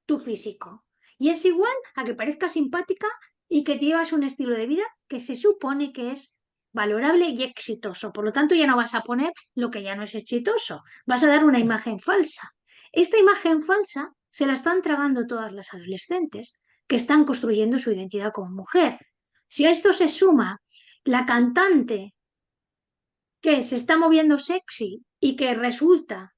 tu físico. Y es igual a que parezca simpática y que llevas un estilo de vida que se supone que es valorable y exitoso. Por lo tanto, ya no vas a poner lo que ya no es exitoso. Vas a dar una imagen falsa. Esta imagen falsa se la están tragando todas las adolescentes que están construyendo su identidad como mujer. Si a esto se suma la cantante que se está moviendo sexy y que resulta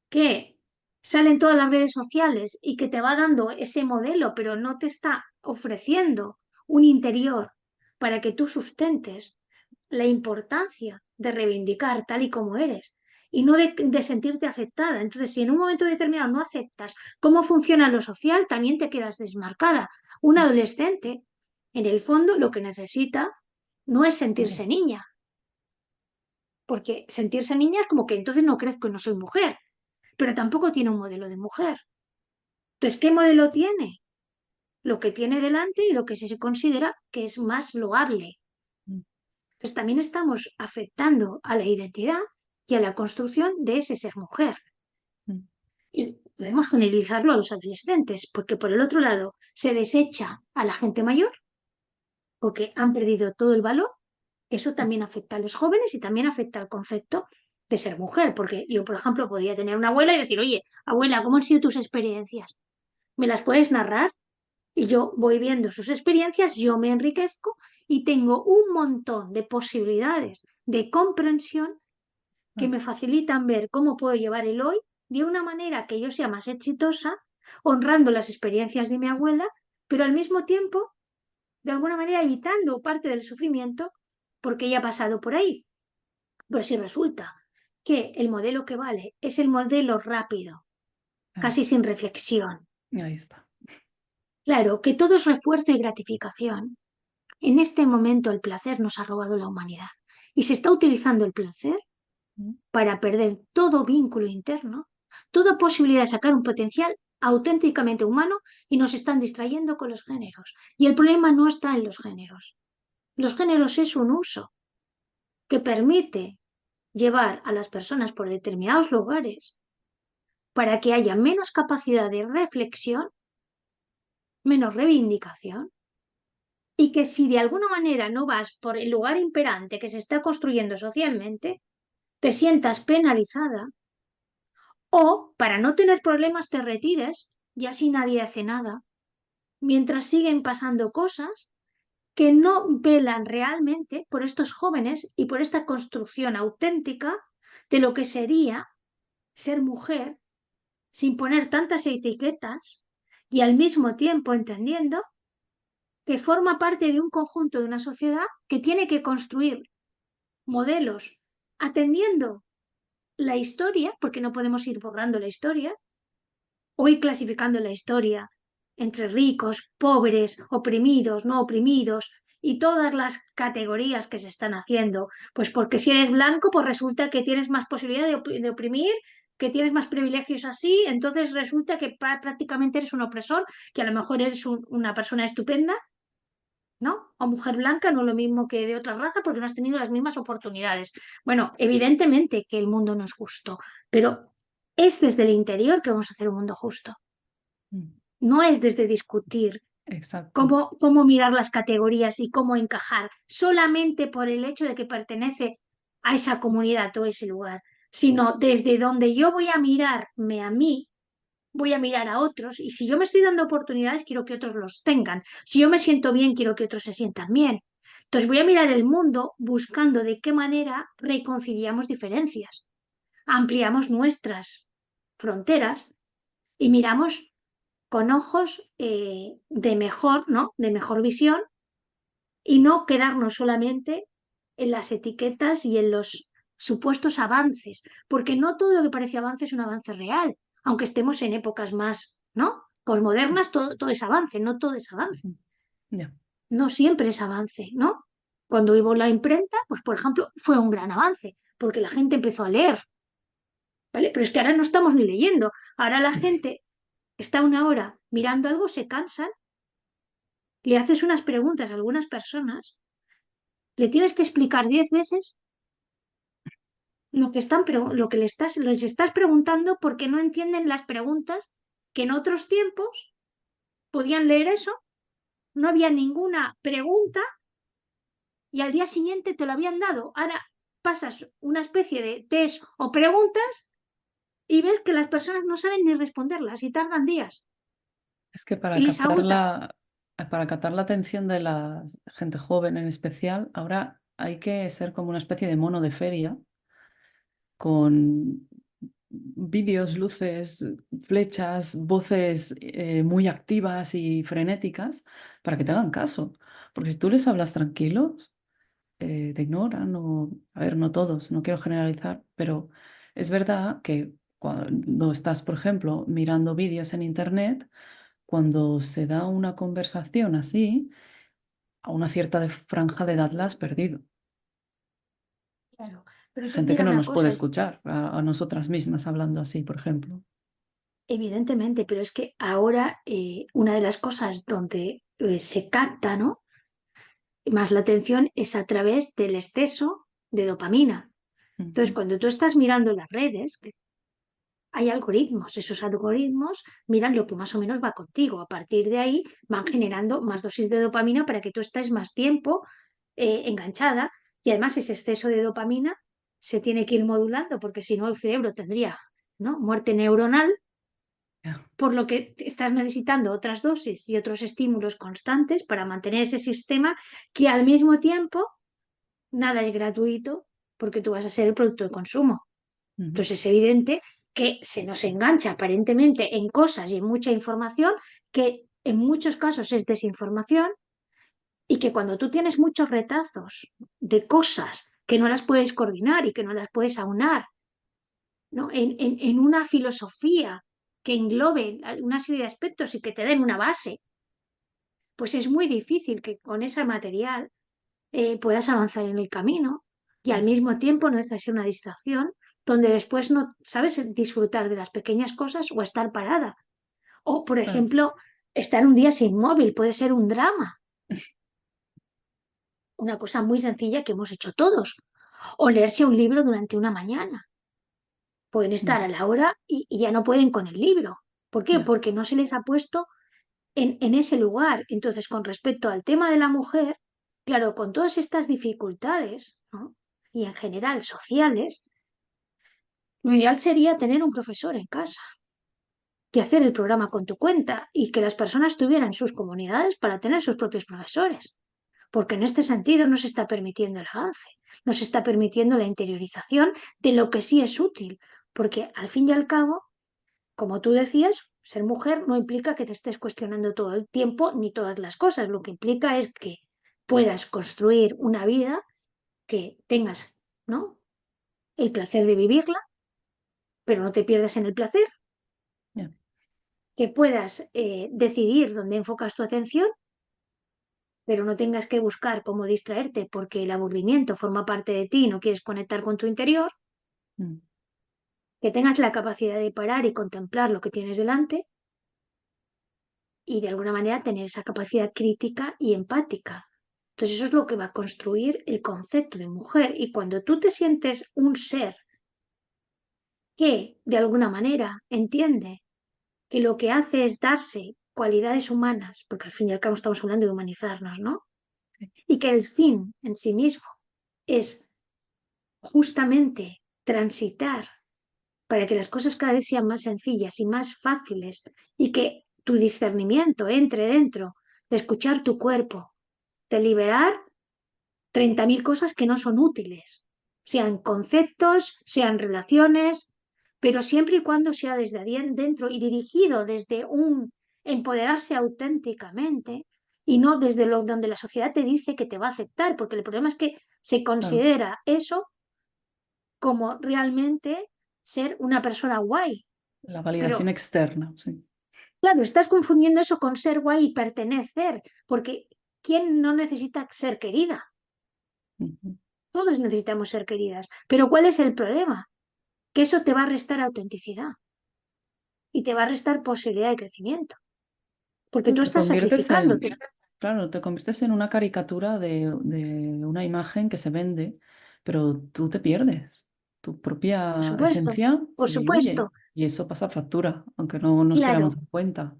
que sale en todas las redes sociales y que te va dando ese modelo, pero no te está ofreciendo un interior para que tú sustentes la importancia de reivindicar tal y como eres y no de sentirte aceptada. Entonces, si en un momento determinado no aceptas cómo funciona lo social, también te quedas desmarcada. Un adolescente, en el fondo, lo que necesita no es sentirse Claro. niña, porque sentirse niña es como que entonces no crezco y no soy mujer, pero tampoco tiene un modelo de mujer. Entonces, ¿qué modelo tiene? Lo que tiene delante y lo que se considera que es más loable. Mm. Pues también estamos afectando a la identidad y a la construcción de ese ser mujer. Mm. Y podemos generalizarlo a los adolescentes, porque por el otro lado se desecha a la gente mayor, porque han perdido todo el valor. Eso Sí. también afecta a los jóvenes y también afecta al concepto de ser mujer, porque yo, por ejemplo, podría tener una abuela y decir, oye, abuela, ¿cómo han sido tus experiencias? ¿Me las puedes narrar? Y yo voy viendo sus experiencias, yo me enriquezco y tengo un montón de posibilidades de comprensión que Claro. me facilitan ver cómo puedo llevar el hoy de una manera que yo sea más exitosa, honrando las experiencias de mi abuela, pero al mismo tiempo, de alguna manera, evitando parte del sufrimiento porque ella ha pasado por ahí. Pero si resulta que el modelo que vale es el modelo rápido, Claro. casi sin reflexión, Ahí está. claro, que todo es refuerzo y gratificación, en este momento el placer nos ha robado la humanidad y se está utilizando el placer Mm. para perder todo vínculo interno, toda posibilidad de sacar un potencial auténticamente humano y nos están distrayendo con los géneros. Y el problema no está en los géneros. Los géneros es un uso que permite llevar a las personas por determinados lugares para que haya menos capacidad de reflexión, menos reivindicación, y que si de alguna manera no vas por el lugar imperante que se está construyendo socialmente, te sientas penalizada o para no tener problemas te retires y así nadie hace nada, mientras siguen pasando cosas que no velan realmente por estos jóvenes y por esta construcción auténtica de lo que sería ser mujer sin poner tantas etiquetas y al mismo tiempo entendiendo que forma parte de un conjunto de una sociedad que tiene que construir modelos atendiendo la historia, porque no podemos ir borrando la historia, o ir clasificando la historia entre ricos, pobres, oprimidos, no oprimidos, y todas las categorías que se están haciendo. Pues porque si eres blanco, pues resulta que tienes más posibilidad de oprimir, que tienes más privilegios así, entonces resulta que prácticamente eres un opresor, que a lo mejor eres una persona estupenda, ¿no? O mujer blanca, no lo mismo que de otra raza, porque no has tenido las mismas oportunidades. Bueno, evidentemente que el mundo no es justo, pero es desde el interior que vamos a hacer un mundo justo. Mm. No es desde discutir Exacto. cómo mirar las categorías y cómo encajar solamente por el hecho de que pertenece a esa comunidad o ese lugar, sino desde donde yo voy a mirarme a mí, voy a mirar a otros y si yo me estoy dando oportunidades, quiero que otros los tengan. Si yo me siento bien, quiero que otros se sientan bien. Entonces voy a mirar el mundo buscando de qué manera reconciliamos diferencias, ampliamos nuestras fronteras y miramos con ojos de mejor, ¿no? De mejor visión y no quedarnos solamente en las etiquetas y en los supuestos avances, porque no todo lo que parece avance es un avance real, aunque estemos en épocas más, ¿no? Sí. Posmodernas, todo es avance, no todo es avance, Ujú. Ya. no siempre es avance, ¿no? Cuando hubo la imprenta, pues por ejemplo, fue un gran avance, porque la gente empezó a leer, ¿vale? Pero es que ahora no estamos ni leyendo, ahora la gente está una hora mirando algo, se cansa, le haces unas preguntas a algunas personas, le tienes que explicar 10 veces lo que les estás preguntando porque no entienden las preguntas que en otros tiempos podían leer eso, no había ninguna pregunta y al día siguiente te lo habían dado. Ahora pasas una especie de test o preguntas y ves que las personas no saben ni responderlas y tardan días Es que y les agota. para captar la atención de la gente joven en especial, ahora hay que ser como una especie de mono de feria con vídeos, luces, flechas, voces muy activas y frenéticas para que te hagan caso. Porque si tú les hablas tranquilos, te ignoran o, a ver, no todos, no quiero generalizar, pero es verdad que cuando estás, por ejemplo, mirando vídeos en internet, cuando se da una conversación así, a una cierta franja de edad la has perdido. Claro, pero tú Gente que mira no una nos puede cosa, escuchar, a nosotras mismas hablando así, por ejemplo. evidentemente, pero es que ahora una de las cosas donde se capta, ¿no? Más la atención es a través del exceso de dopamina. Entonces, Ujú, cuando tú estás mirando las redes, hay algoritmos. Esos algoritmos miran lo que más o menos va contigo. A partir de ahí van generando más dosis de dopamina para que tú estés más tiempo enganchada. Y además ese exceso de dopamina se tiene que ir modulando porque si no el cerebro tendría, ¿no? Muerte neuronal, ya. por lo que estás necesitando otras dosis y otros estímulos constantes para mantener ese sistema que al mismo tiempo nada es gratuito porque tú vas a ser el producto de consumo. Ujú. Entonces es evidente que se nos engancha aparentemente en cosas y en mucha información que en muchos casos es desinformación y que cuando tú tienes muchos retazos de cosas que no las puedes coordinar y que no las puedes aunar, ¿no? En una filosofía que englobe una serie de aspectos y que te den una base, pues es muy difícil que con ese material puedas avanzar en el camino y al mismo tiempo no hacer una distracción donde después no sabes disfrutar de las pequeñas cosas o estar parada O, por claro. ejemplo, estar un día sin móvil puede ser un drama, una cosa muy sencilla que hemos hecho todos. O leerse un libro durante una mañana. Pueden estar a Mm, la hora y ya no pueden con el libro. ¿Por qué? ya, Porque no se les ha puesto en ese lugar. Entonces, con respecto al tema de la mujer, claro, con todas estas dificultades, ¿no? Y en general sociales, lo ideal sería tener un profesor en casa y hacer el programa con tu cuenta y que las personas tuvieran sus comunidades para tener sus propios profesores. Porque en este sentido no se está permitiendo el avance, no se está permitiendo la interiorización de lo que sí es útil. Porque al fin y al cabo, como tú decías, ser mujer no implica que te estés cuestionando todo el tiempo ni todas las cosas. Lo que implica es que puedas construir una vida que tengas, ¿no? El placer de vivirla, pero no te pierdas en el placer, ya. que puedas decidir dónde enfocas tu atención, pero no tengas que buscar cómo distraerte porque el aburrimiento forma parte de ti y no quieres conectar con tu interior, Mm, que tengas la capacidad de parar y contemplar lo que tienes delante y de alguna manera tener esa capacidad crítica y empática. Entonces eso es lo que va a construir el concepto de mujer. Y cuando tú te sientes un ser que de alguna manera entiende que lo que hace es darse cualidades humanas, porque al fin y al cabo estamos hablando de humanizarnos, ¿no? sí, Y que el fin en sí mismo es justamente transitar para que las cosas cada vez sean más sencillas y más fáciles y que tu discernimiento entre dentro de escuchar tu cuerpo, de liberar 30.000 cosas que no son útiles, sean conceptos, sean relaciones, pero siempre y cuando sea desde dentro y dirigido desde un empoderarse auténticamente y no desde lo donde la sociedad te dice que te va a aceptar, porque el problema es que se claro. considera eso como realmente ser una persona guay. La validación Pero externa, sí. claro, estás confundiendo eso con ser guay y pertenecer, porque ¿quién no necesita ser querida? Ujú. Todos necesitamos ser queridas. Pero ¿cuál es el problema? Que eso te va a restar autenticidad y te va a restar posibilidad de crecimiento, porque Claro, tú te estás conviertes sacrificándote. claro, te conviertes en una caricatura de una imagen que se vende, pero tú te pierdes. Tu propia esencia Por se diluye supuesto, y eso pasa factura, aunque no nos queramos claro, dar cuenta.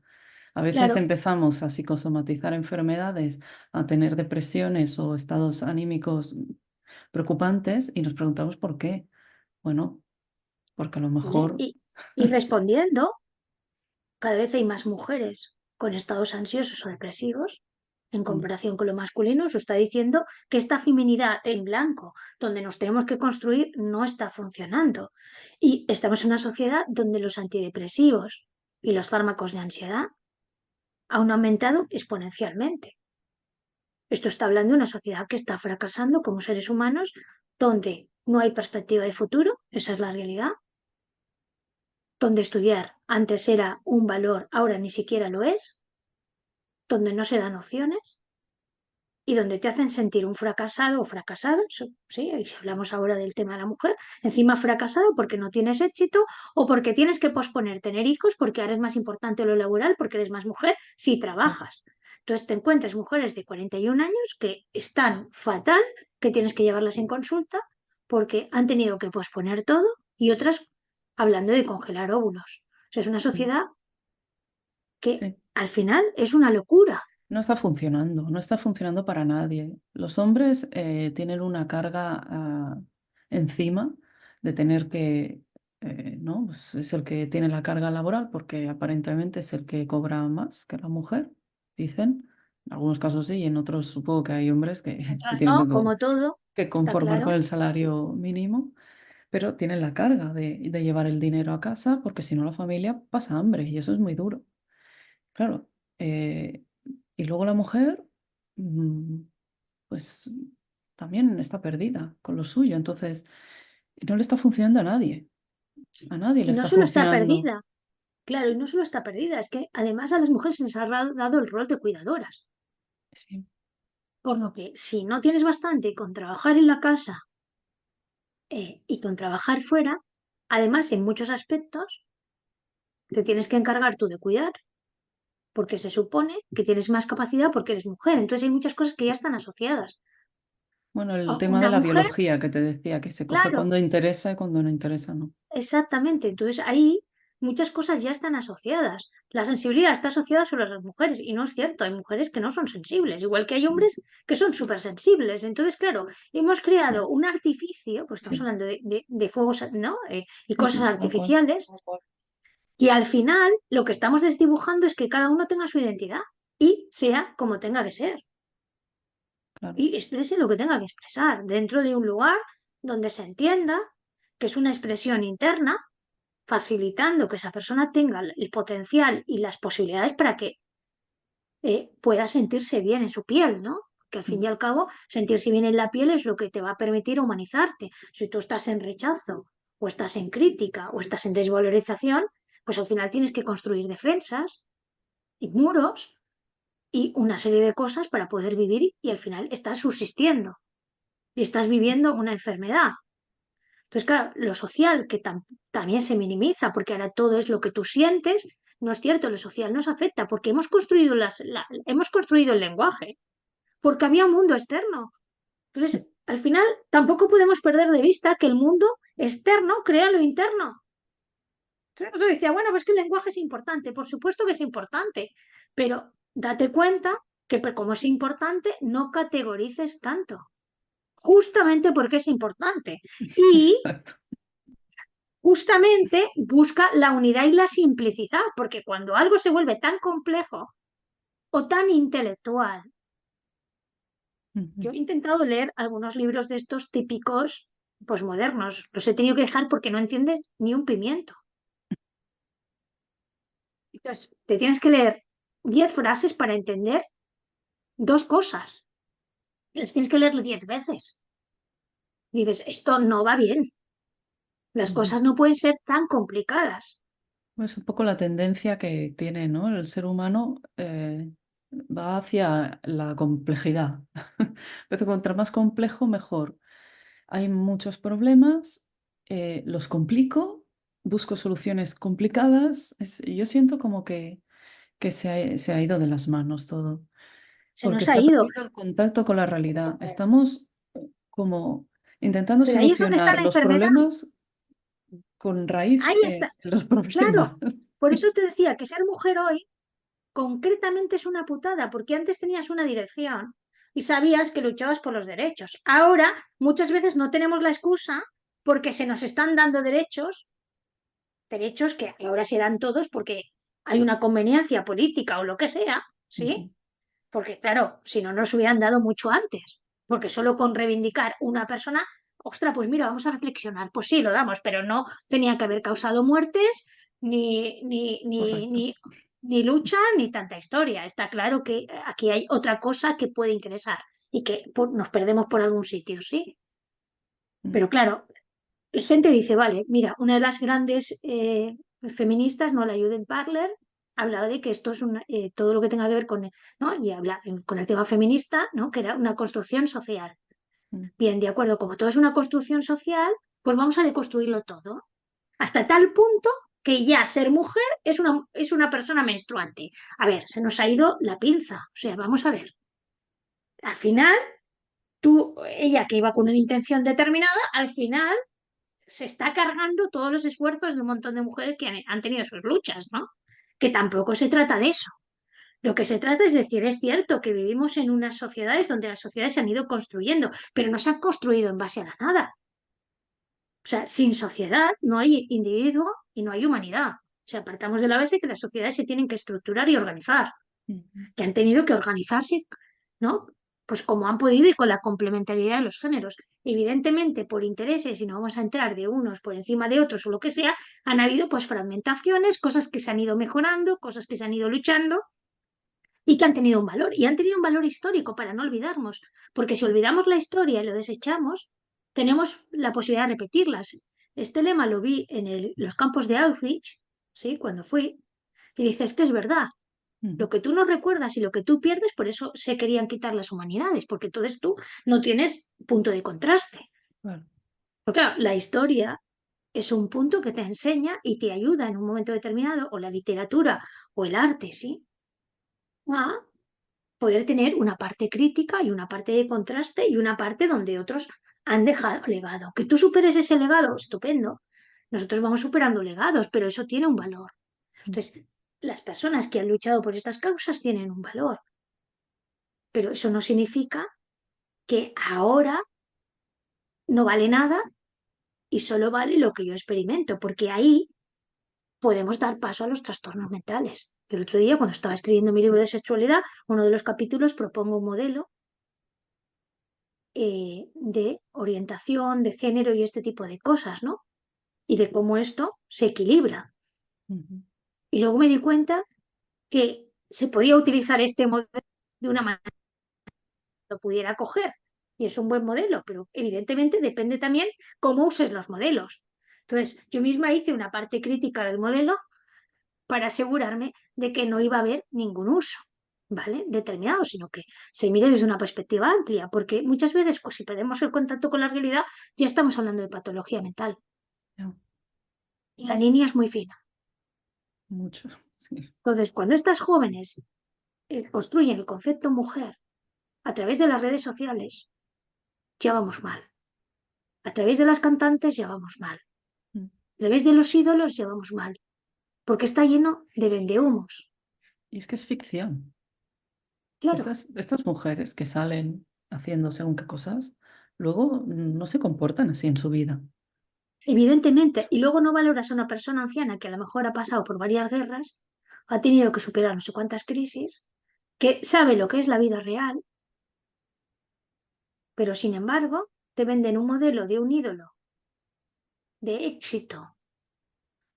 A veces claro. empezamos a psicosomatizar enfermedades, a tener depresiones o estados anímicos preocupantes y nos preguntamos por qué. Bueno, porque a lo ¿Vale? mejor... Y respondiendo, cada vez hay más mujeres con estados ansiosos o depresivos en Mm, comparación con lo masculino. Eso está diciendo que esta feminidad en blanco, donde nos tenemos que construir, no está funcionando. Y estamos en una sociedad donde los antidepresivos y los fármacos de ansiedad han aumentado exponencialmente. Esto está hablando de una sociedad que está fracasando como seres humanos, donde no hay perspectiva de futuro, esa es la realidad, donde estudiar antes era un valor, ahora ni siquiera lo es, donde no se dan opciones y donde te hacen sentir un fracasado o fracasada, sí, y si hablamos ahora del tema de la mujer, encima fracasado porque no tienes éxito o porque tienes que posponer tener hijos porque ahora es más importante lo laboral porque eres más mujer si mm, trabajas. Entonces te encuentras mujeres de 41 años que están fatal, que tienes que llevarlas en consulta porque han tenido que posponer todo y otras hablando de congelar óvulos. O sea, es una mm, sociedad que sí. al final es una locura. No está funcionando, no está funcionando para nadie. Los hombres tienen una carga encima de tener que, ¿no? Pues es el que tiene la carga laboral porque aparentemente es el que cobra más que la mujer, dicen. En algunos casos sí, y en otros supongo que hay hombres que se Otras tienen no, como todo, que está conformar con claro. el salario mínimo, pero tienen la carga de llevar el dinero a casa porque si no la familia pasa hambre y eso es muy duro. Claro. Y luego la mujer, mm, pues también está perdida con lo suyo. Entonces, no le está funcionando a nadie. A nadie le Y no está solo está funcionando. perdida, claro, y no solo está perdida, es que además a las mujeres se les ha dado el rol de cuidadoras. Sí, Por lo que si no tienes bastante con trabajar en la casa y con trabajar fuera, además en muchos aspectos te tienes que encargar tú de cuidar. porque se supone que tienes más capacidad porque eres mujer. Entonces hay muchas cosas que ya están asociadas. Bueno, el tema de Una la mujer, biología que te decía, que se coge claro, cuando interesa y cuando no interesa, no. exactamente. Entonces ahí muchas cosas ya están asociadas. La sensibilidad está asociada solo a las mujeres y no es cierto. Hay mujeres que no son sensibles, igual que hay hombres que son súper sensibles. Entonces, claro, hemos creado un artificio, pues estamos Sí, hablando de fuegos, ¿no? Y sí, cosas sí, tal cual. artificiales. Y al final lo que estamos desdibujando es que cada uno tenga su identidad y sea como tenga que ser. Claro. Y exprese lo que tenga que expresar dentro de un lugar donde se entienda que es una expresión interna, facilitando que esa persona tenga el potencial y las posibilidades para que pueda sentirse bien en su piel, ¿no? Que al fin Mm. y al cabo, sentirse bien en la piel es lo que te va a permitir humanizarte. Si tú estás en rechazo, o estás en crítica, o estás en desvalorización, pues al final tienes que construir defensas y muros y una serie de cosas para poder vivir y al final estás subsistiendo y estás viviendo una enfermedad. Entonces, claro, lo social que también se minimiza porque ahora todo es lo que tú sientes, no es cierto, lo social nos afecta porque hemos construido, hemos construido el lenguaje, porque había un mundo externo. Entonces, al final, tampoco podemos perder de vista que el mundo externo crea lo interno. Entonces, tú decías, bueno, pues que el lenguaje es importante, por supuesto que es importante, pero date cuenta que como es importante, no categorices tanto, justamente porque es importante. Y Exacto. justamente busca la unidad y la simplicidad, porque cuando algo se vuelve tan complejo o tan intelectual, Ujú. yo he intentado leer algunos libros de estos típicos posmodernos, los he tenido que dejar porque no entiendes ni un pimiento. Entonces, te tienes que leer 10 frases para entender dos cosas. Las tienes que leer 10 veces. Y dices, esto no va bien. Las Ujú. cosas no pueden ser tan complicadas. Es un poco la tendencia que tiene, ¿no? El ser humano va hacia la complejidad. Pero contra más complejo, mejor. Hay muchos problemas, los complico, busco soluciones complicadas. Yo siento como que se ha ido de las manos todo, Se porque nos ha se ha ido. perdido el contacto con la realidad. Estamos como intentando Pero ahí es donde está solucionar la los enfermedad. problemas con raíz Ahí está. en los Claro. problemas. Por eso te decía que ser mujer hoy concretamente es una putada, porque antes tenías una dirección y sabías que luchabas por los derechos. Ahora muchas veces no tenemos la excusa porque se nos están dando derechos, derechos que ahora se dan todos porque hay una conveniencia política o lo que sea, Ujú. ¿sí? Porque claro, si no nos hubieran dado mucho antes, porque solo con reivindicar una persona, ostras, pues mira, vamos a reflexionar, pues sí, lo damos, pero no tenía que haber causado muertes, ni, ni, ni, Correcto. ni, ni lucha, ni tanta historia. Está claro que aquí hay otra cosa que puede interesar y que nos perdemos por algún sitio, sí. Mm. Pero claro, la gente dice, vale, mira, una de las grandes feministas, no la Judith Butler, hablaba de que esto es todo lo que tenga que ver con, ¿no? Y habla con el tema feminista, ¿no? Que era una construcción social. Mm. Bien, de acuerdo, como todo es una construcción social, pues vamos a deconstruirlo todo. Hasta tal punto que ya ser mujer es una persona menstruante. A ver, se nos ha ido la pinza. O sea, vamos a ver. Al final, ella que iba con una intención determinada, al final se está cargando todos los esfuerzos de un montón de mujeres que han tenido sus luchas, ¿no? Que tampoco se trata de eso. Lo que se trata es decir, es cierto que vivimos en unas sociedades donde las sociedades se han ido construyendo, pero no se han construido en base a la nada. O sea, sin sociedad no hay individuo y no hay humanidad. O sea, partamos de la base que las sociedades se tienen que estructurar y organizar, Ujú. que han tenido que organizarse, ¿no? Pues como han podido y con la complementariedad de los géneros. Evidentemente, por intereses, y no vamos a entrar de unos por encima de otros o lo que sea, han habido pues fragmentaciones, cosas que se han ido mejorando, cosas que se han ido luchando y que han tenido un valor. Y han tenido un valor histórico para no olvidarnos, porque si olvidamos la historia y lo desechamos, tenemos la posibilidad de repetirlas. Este lema lo vi en los campos de Auschwitz, ¿sí? Cuando fui, y dije, es que es verdad. Ujú. Lo que tú no recuerdas y lo que tú pierdes, por eso se querían quitar las humanidades, porque entonces tú no tienes punto de contraste. Claro. Porque claro, la historia es un punto que te enseña y te ayuda en un momento determinado, o la literatura o el arte, ¿sí? a poder tener una parte crítica y una parte de contraste y una parte donde otros han dejado legado. Que tú superes ese legado, estupendo. Nosotros vamos superando legados, pero eso tiene un valor. Entonces, las personas que han luchado por estas causas tienen un valor, pero eso no significa que ahora no vale nada y solo vale lo que yo experimento, porque ahí podemos dar paso a los trastornos mentales. El otro día, cuando estaba escribiendo mi libro de sexualidad, uno de los capítulos propongo un modelo de orientación, de género y este tipo de cosas, ¿no? Y de cómo esto se equilibra. Ujú. Y luego me di cuenta que se podía utilizar este modelo de una manera que lo pudiera coger. Y es un buen modelo, pero evidentemente depende también cómo uses los modelos. Entonces, yo misma hice una parte crítica del modelo para asegurarme de que no iba a haber ningún uso, ¿vale? Determinado, sino que se mire desde una perspectiva amplia, porque muchas veces, pues, si perdemos el contacto con la realidad, ya estamos hablando de patología mental. Ya, Y la línea es muy fina. mucho, sí. Entonces, cuando estas jóvenes construyen el concepto mujer a través de las redes sociales, ya vamos mal. A través de las cantantes ya vamos mal. Mm. A través de los ídolos ya vamos mal. Porque está lleno de vendehumos. Y es que es ficción. Claro, Estas mujeres que salen haciendo según qué cosas, luego no se comportan así en su vida. evidentemente. Y luego no valoras a una persona anciana que a lo mejor ha pasado por varias guerras, ha tenido que superar no sé cuántas crisis, que sabe lo que es la vida real, pero sin embargo te venden un modelo de un ídolo de éxito.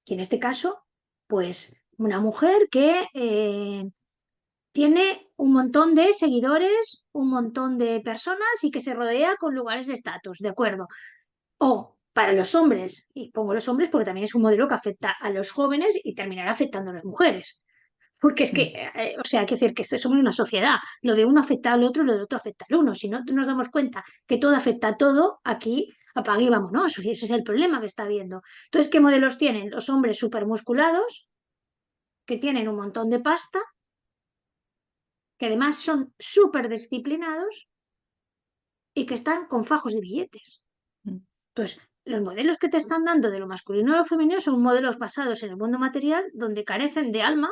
Y en este caso, pues una mujer que tiene un montón de seguidores, un montón de personas y que se rodea con lugares de estatus, ¿de acuerdo? O para los hombres, y pongo los hombres porque también es un modelo que afecta a los jóvenes y terminará afectando a las mujeres. Porque es que, Mm. o sea, hay que decir que somos una sociedad, lo de uno afecta al otro, lo de otro afecta al uno. Si no nos damos cuenta que todo afecta a todo, aquí apague y vámonos. Y ese es el problema que está habiendo. Entonces, ¿qué modelos tienen? Los hombres supermusculados, que tienen un montón de pasta, que además son súper disciplinados y que están con fajos de billetes. Mm. Entonces, los modelos que te están dando de lo masculino a lo femenino son modelos basados en el mundo material, donde carecen de alma,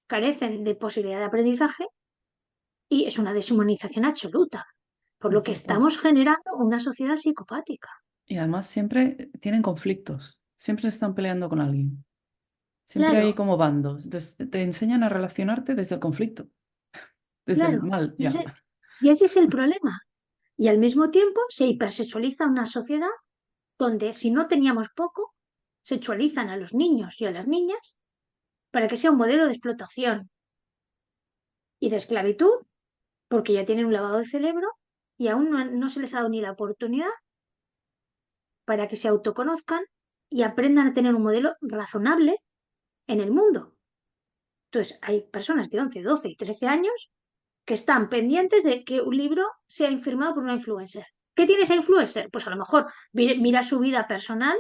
carecen de posibilidad de aprendizaje y es una deshumanización absoluta, por lo que Total. estamos generando una sociedad psicopática. Y además siempre tienen conflictos, siempre se están peleando con alguien, siempre hay Claro, como bandos. Entonces te enseñan a relacionarte desde el conflicto, desde el claro. mal Y ya. ese es el problema. Y al mismo tiempo se hipersexualiza una sociedad donde si no teníamos poco, sexualizan a los niños y a las niñas para que sea un modelo de explotación y de esclavitud, porque ya tienen un lavado de cerebro y aún no se les ha dado ni la oportunidad para que se autoconozcan y aprendan a tener un modelo razonable en el mundo. Entonces, hay personas de 11, 12 y 13 años que están pendientes de que un libro sea firmado por una influencer. ¿Qué tiene esa influencer? Pues a lo mejor mira su vida personal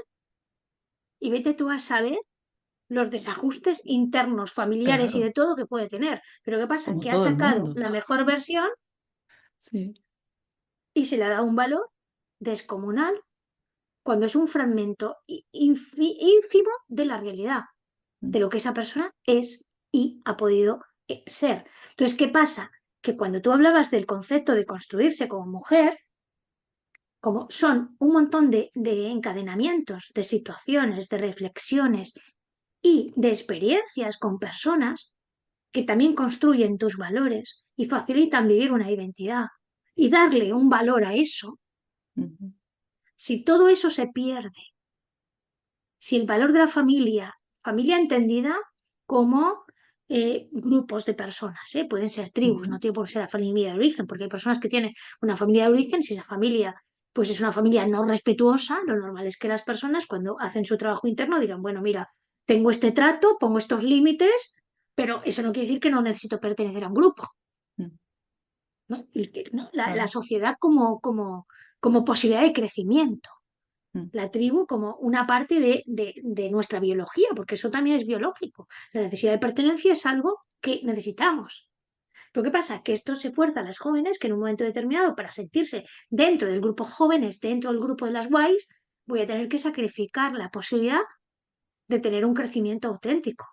y vete tú a saber los desajustes internos, familiares y Claro, de todo que puede tener. Pero ¿qué pasa? como Que ha todo el sacado mundo. la mejor versión Sí. y se le ha dado un valor descomunal cuando es un fragmento ínfimo de la realidad, Mm. de lo que esa persona es y ha podido ser. Entonces, ¿qué pasa? Que cuando tú hablabas del concepto de construirse como mujer, como son un montón de encadenamientos, de situaciones, de reflexiones y de experiencias con personas que también construyen tus valores y facilitan vivir una identidad y darle un valor a eso, Ujú. si todo eso se pierde, si el valor de la familia, familia entendida como grupos de personas, pueden ser tribus, no Ujú. tiene por qué ser la familia de origen, porque hay personas que tienen una familia de origen, si esa familia pues es una familia no respetuosa, lo normal es que las personas cuando hacen su trabajo interno digan, bueno, mira, tengo este trato, pongo estos límites, pero eso no quiere decir que no necesito pertenecer a un grupo, Mm. ¿no? ¿No? La Claro. sociedad como posibilidad de crecimiento, Mm. la tribu como una parte de nuestra biología, porque eso también es biológico. La necesidad de pertenencia es algo que necesitamos. Pero ¿qué pasa? Que esto se fuerza a las jóvenes que en un momento determinado, para sentirse dentro del grupo jóvenes, dentro del grupo de las guays, voy a tener que sacrificar la posibilidad de tener un crecimiento auténtico,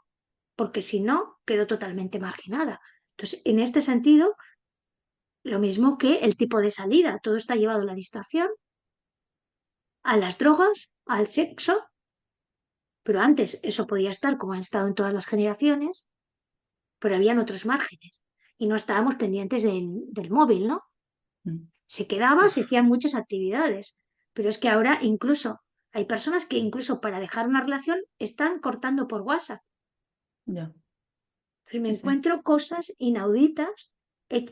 porque si no, quedo totalmente marginada. Entonces, en este sentido, lo mismo que el tipo de salida, todo está llevado a la distracción, a las drogas, al sexo, pero antes eso podía estar como ha estado en todas las generaciones, pero habían otros márgenes y no estábamos pendientes del móvil, ¿no? Mm. Se quedaba, se Uf, hacían muchas actividades, pero es que ahora incluso hay personas que incluso para dejar una relación están cortando por WhatsApp. ya, Entonces me sí, sí. encuentro cosas inauditas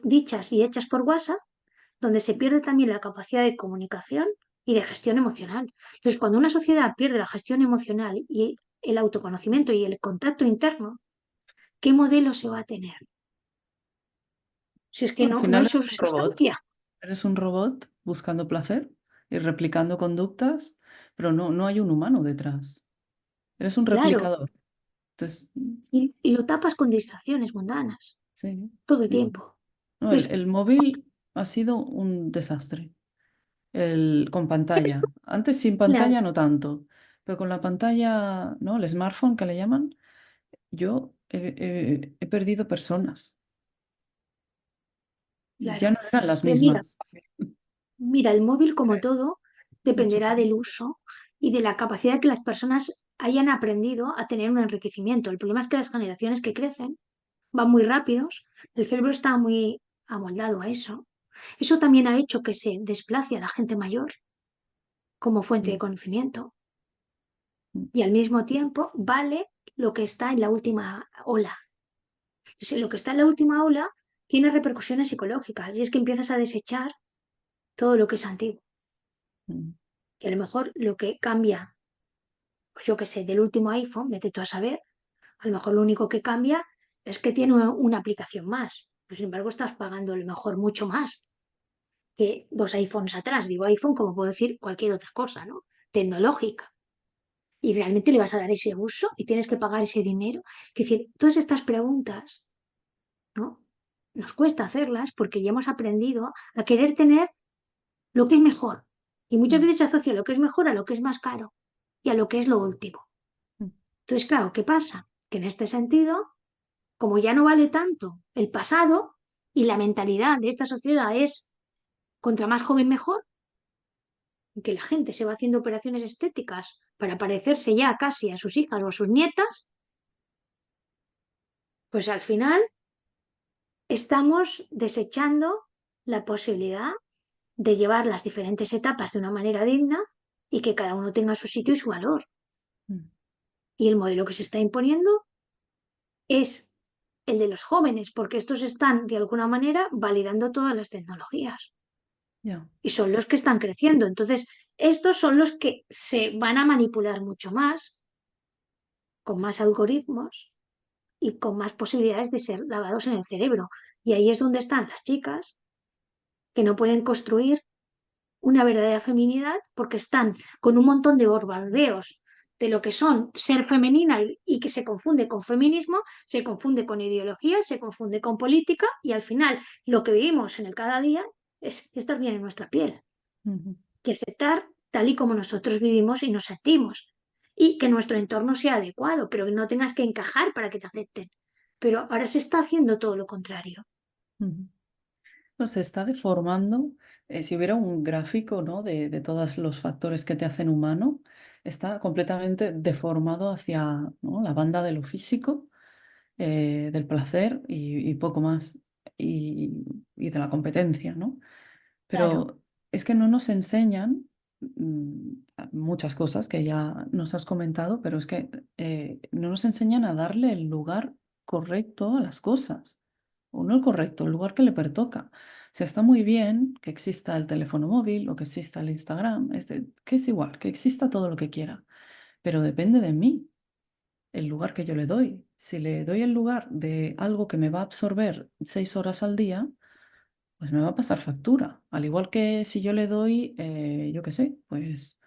dichas y hechas por WhatsApp donde se pierde también la capacidad de comunicación y de gestión emocional. Entonces, cuando una sociedad pierde la gestión emocional y el autoconocimiento y el contacto interno, ¿qué modelo se va a tener? Si es que Al no hay final eres un robot. sustancia. Eres un robot buscando placer y replicando conductas, pero no hay un humano detrás. Eres un Claro, replicador. Entonces, y lo tapas con distracciones mundanas sí, todo el sí, sí. tiempo. No, Entonces, el móvil ha sido un desastre. Con pantalla. Antes sin claro, pantalla no tanto, pero con la pantalla, ¿no? El smartphone que le llaman, yo he perdido personas. Ya claro. no eran las Pero mira, mismas. mira, el móvil como todo De hecho, dependerá del uso y de la capacidad que las personas hayan aprendido a tener un enriquecimiento. El problema es que las generaciones que crecen van muy rápidos, el cerebro está muy amoldado a eso. Eso también ha hecho que se desplace a la gente mayor como fuente de mm, conocimiento mm, y al mismo tiempo vale lo que está en la última ola. Si lo que está en la última ola tiene repercusiones psicológicas y es que empiezas a desechar todo lo que es antiguo. mm, Y a lo mejor lo que cambia, pues yo qué sé, del último iPhone, vete tú a saber, a lo mejor lo único que cambia es que tiene una aplicación más. Pues, sin embargo, estás pagando a lo mejor mucho más que dos iPhones atrás. Digo iPhone como puedo decir cualquier otra cosa, ¿no? Tecnológica. Y realmente le vas a dar ese uso y tienes que pagar ese dinero. Es decir, todas estas preguntas, ¿no? Nos cuesta hacerlas porque ya hemos aprendido a querer tener lo que es mejor. Y muchas mm, veces se asocia lo que es mejor a lo que es más caro y a lo que es lo último. mm, Entonces, claro, ¿qué pasa? Que en este sentido, como ya no vale tanto el pasado y la mentalidad de esta sociedad es contra más joven mejor, que la gente se va haciendo operaciones estéticas para parecerse ya casi a sus hijas o a sus nietas, pues al final estamos desechando la posibilidad de llevar las diferentes etapas de una manera digna y que cada uno tenga su sitio y su valor. mm, Y el modelo que se está imponiendo es el de los jóvenes, porque estos están de alguna manera validando todas las tecnologías ya, y son los que están creciendo. Entonces, estos son los que se van a manipular mucho más, con más algoritmos y con más posibilidades de ser lavados en el cerebro. Y ahí es donde están las chicas que no pueden construir una verdadera feminidad porque están con un montón de bombardeos de lo que son ser femenina y que se confunde con feminismo, se confunde con ideología, se confunde con política y al final lo que vivimos en el cada día es estar bien en nuestra piel ujú, y aceptar tal y como nosotros vivimos y nos sentimos y que nuestro entorno sea adecuado, pero que no tengas que encajar para que te acepten. Pero ahora se está haciendo todo lo contrario. ujú. No, se está deformando. Si hubiera un gráfico, ¿no? de todos los factores que te hacen humano, está completamente deformado hacia, ¿no? la banda de lo físico, del placer y poco más, y de la competencia, ¿no? Claro, Pero es que no nos enseñan muchas cosas que ya nos has comentado, pero es que no nos enseñan a darle el lugar correcto a las cosas, o no el correcto, el lugar que le pertoca. O sea, está muy bien que exista el teléfono móvil o que exista el Instagram, que es igual, que exista todo lo que quiera, pero depende de mí el lugar que yo le doy. Si le doy el lugar de algo que me va a absorber 6 horas al día, pues me va a pasar factura. Al igual que si yo le doy, yo qué sé, pues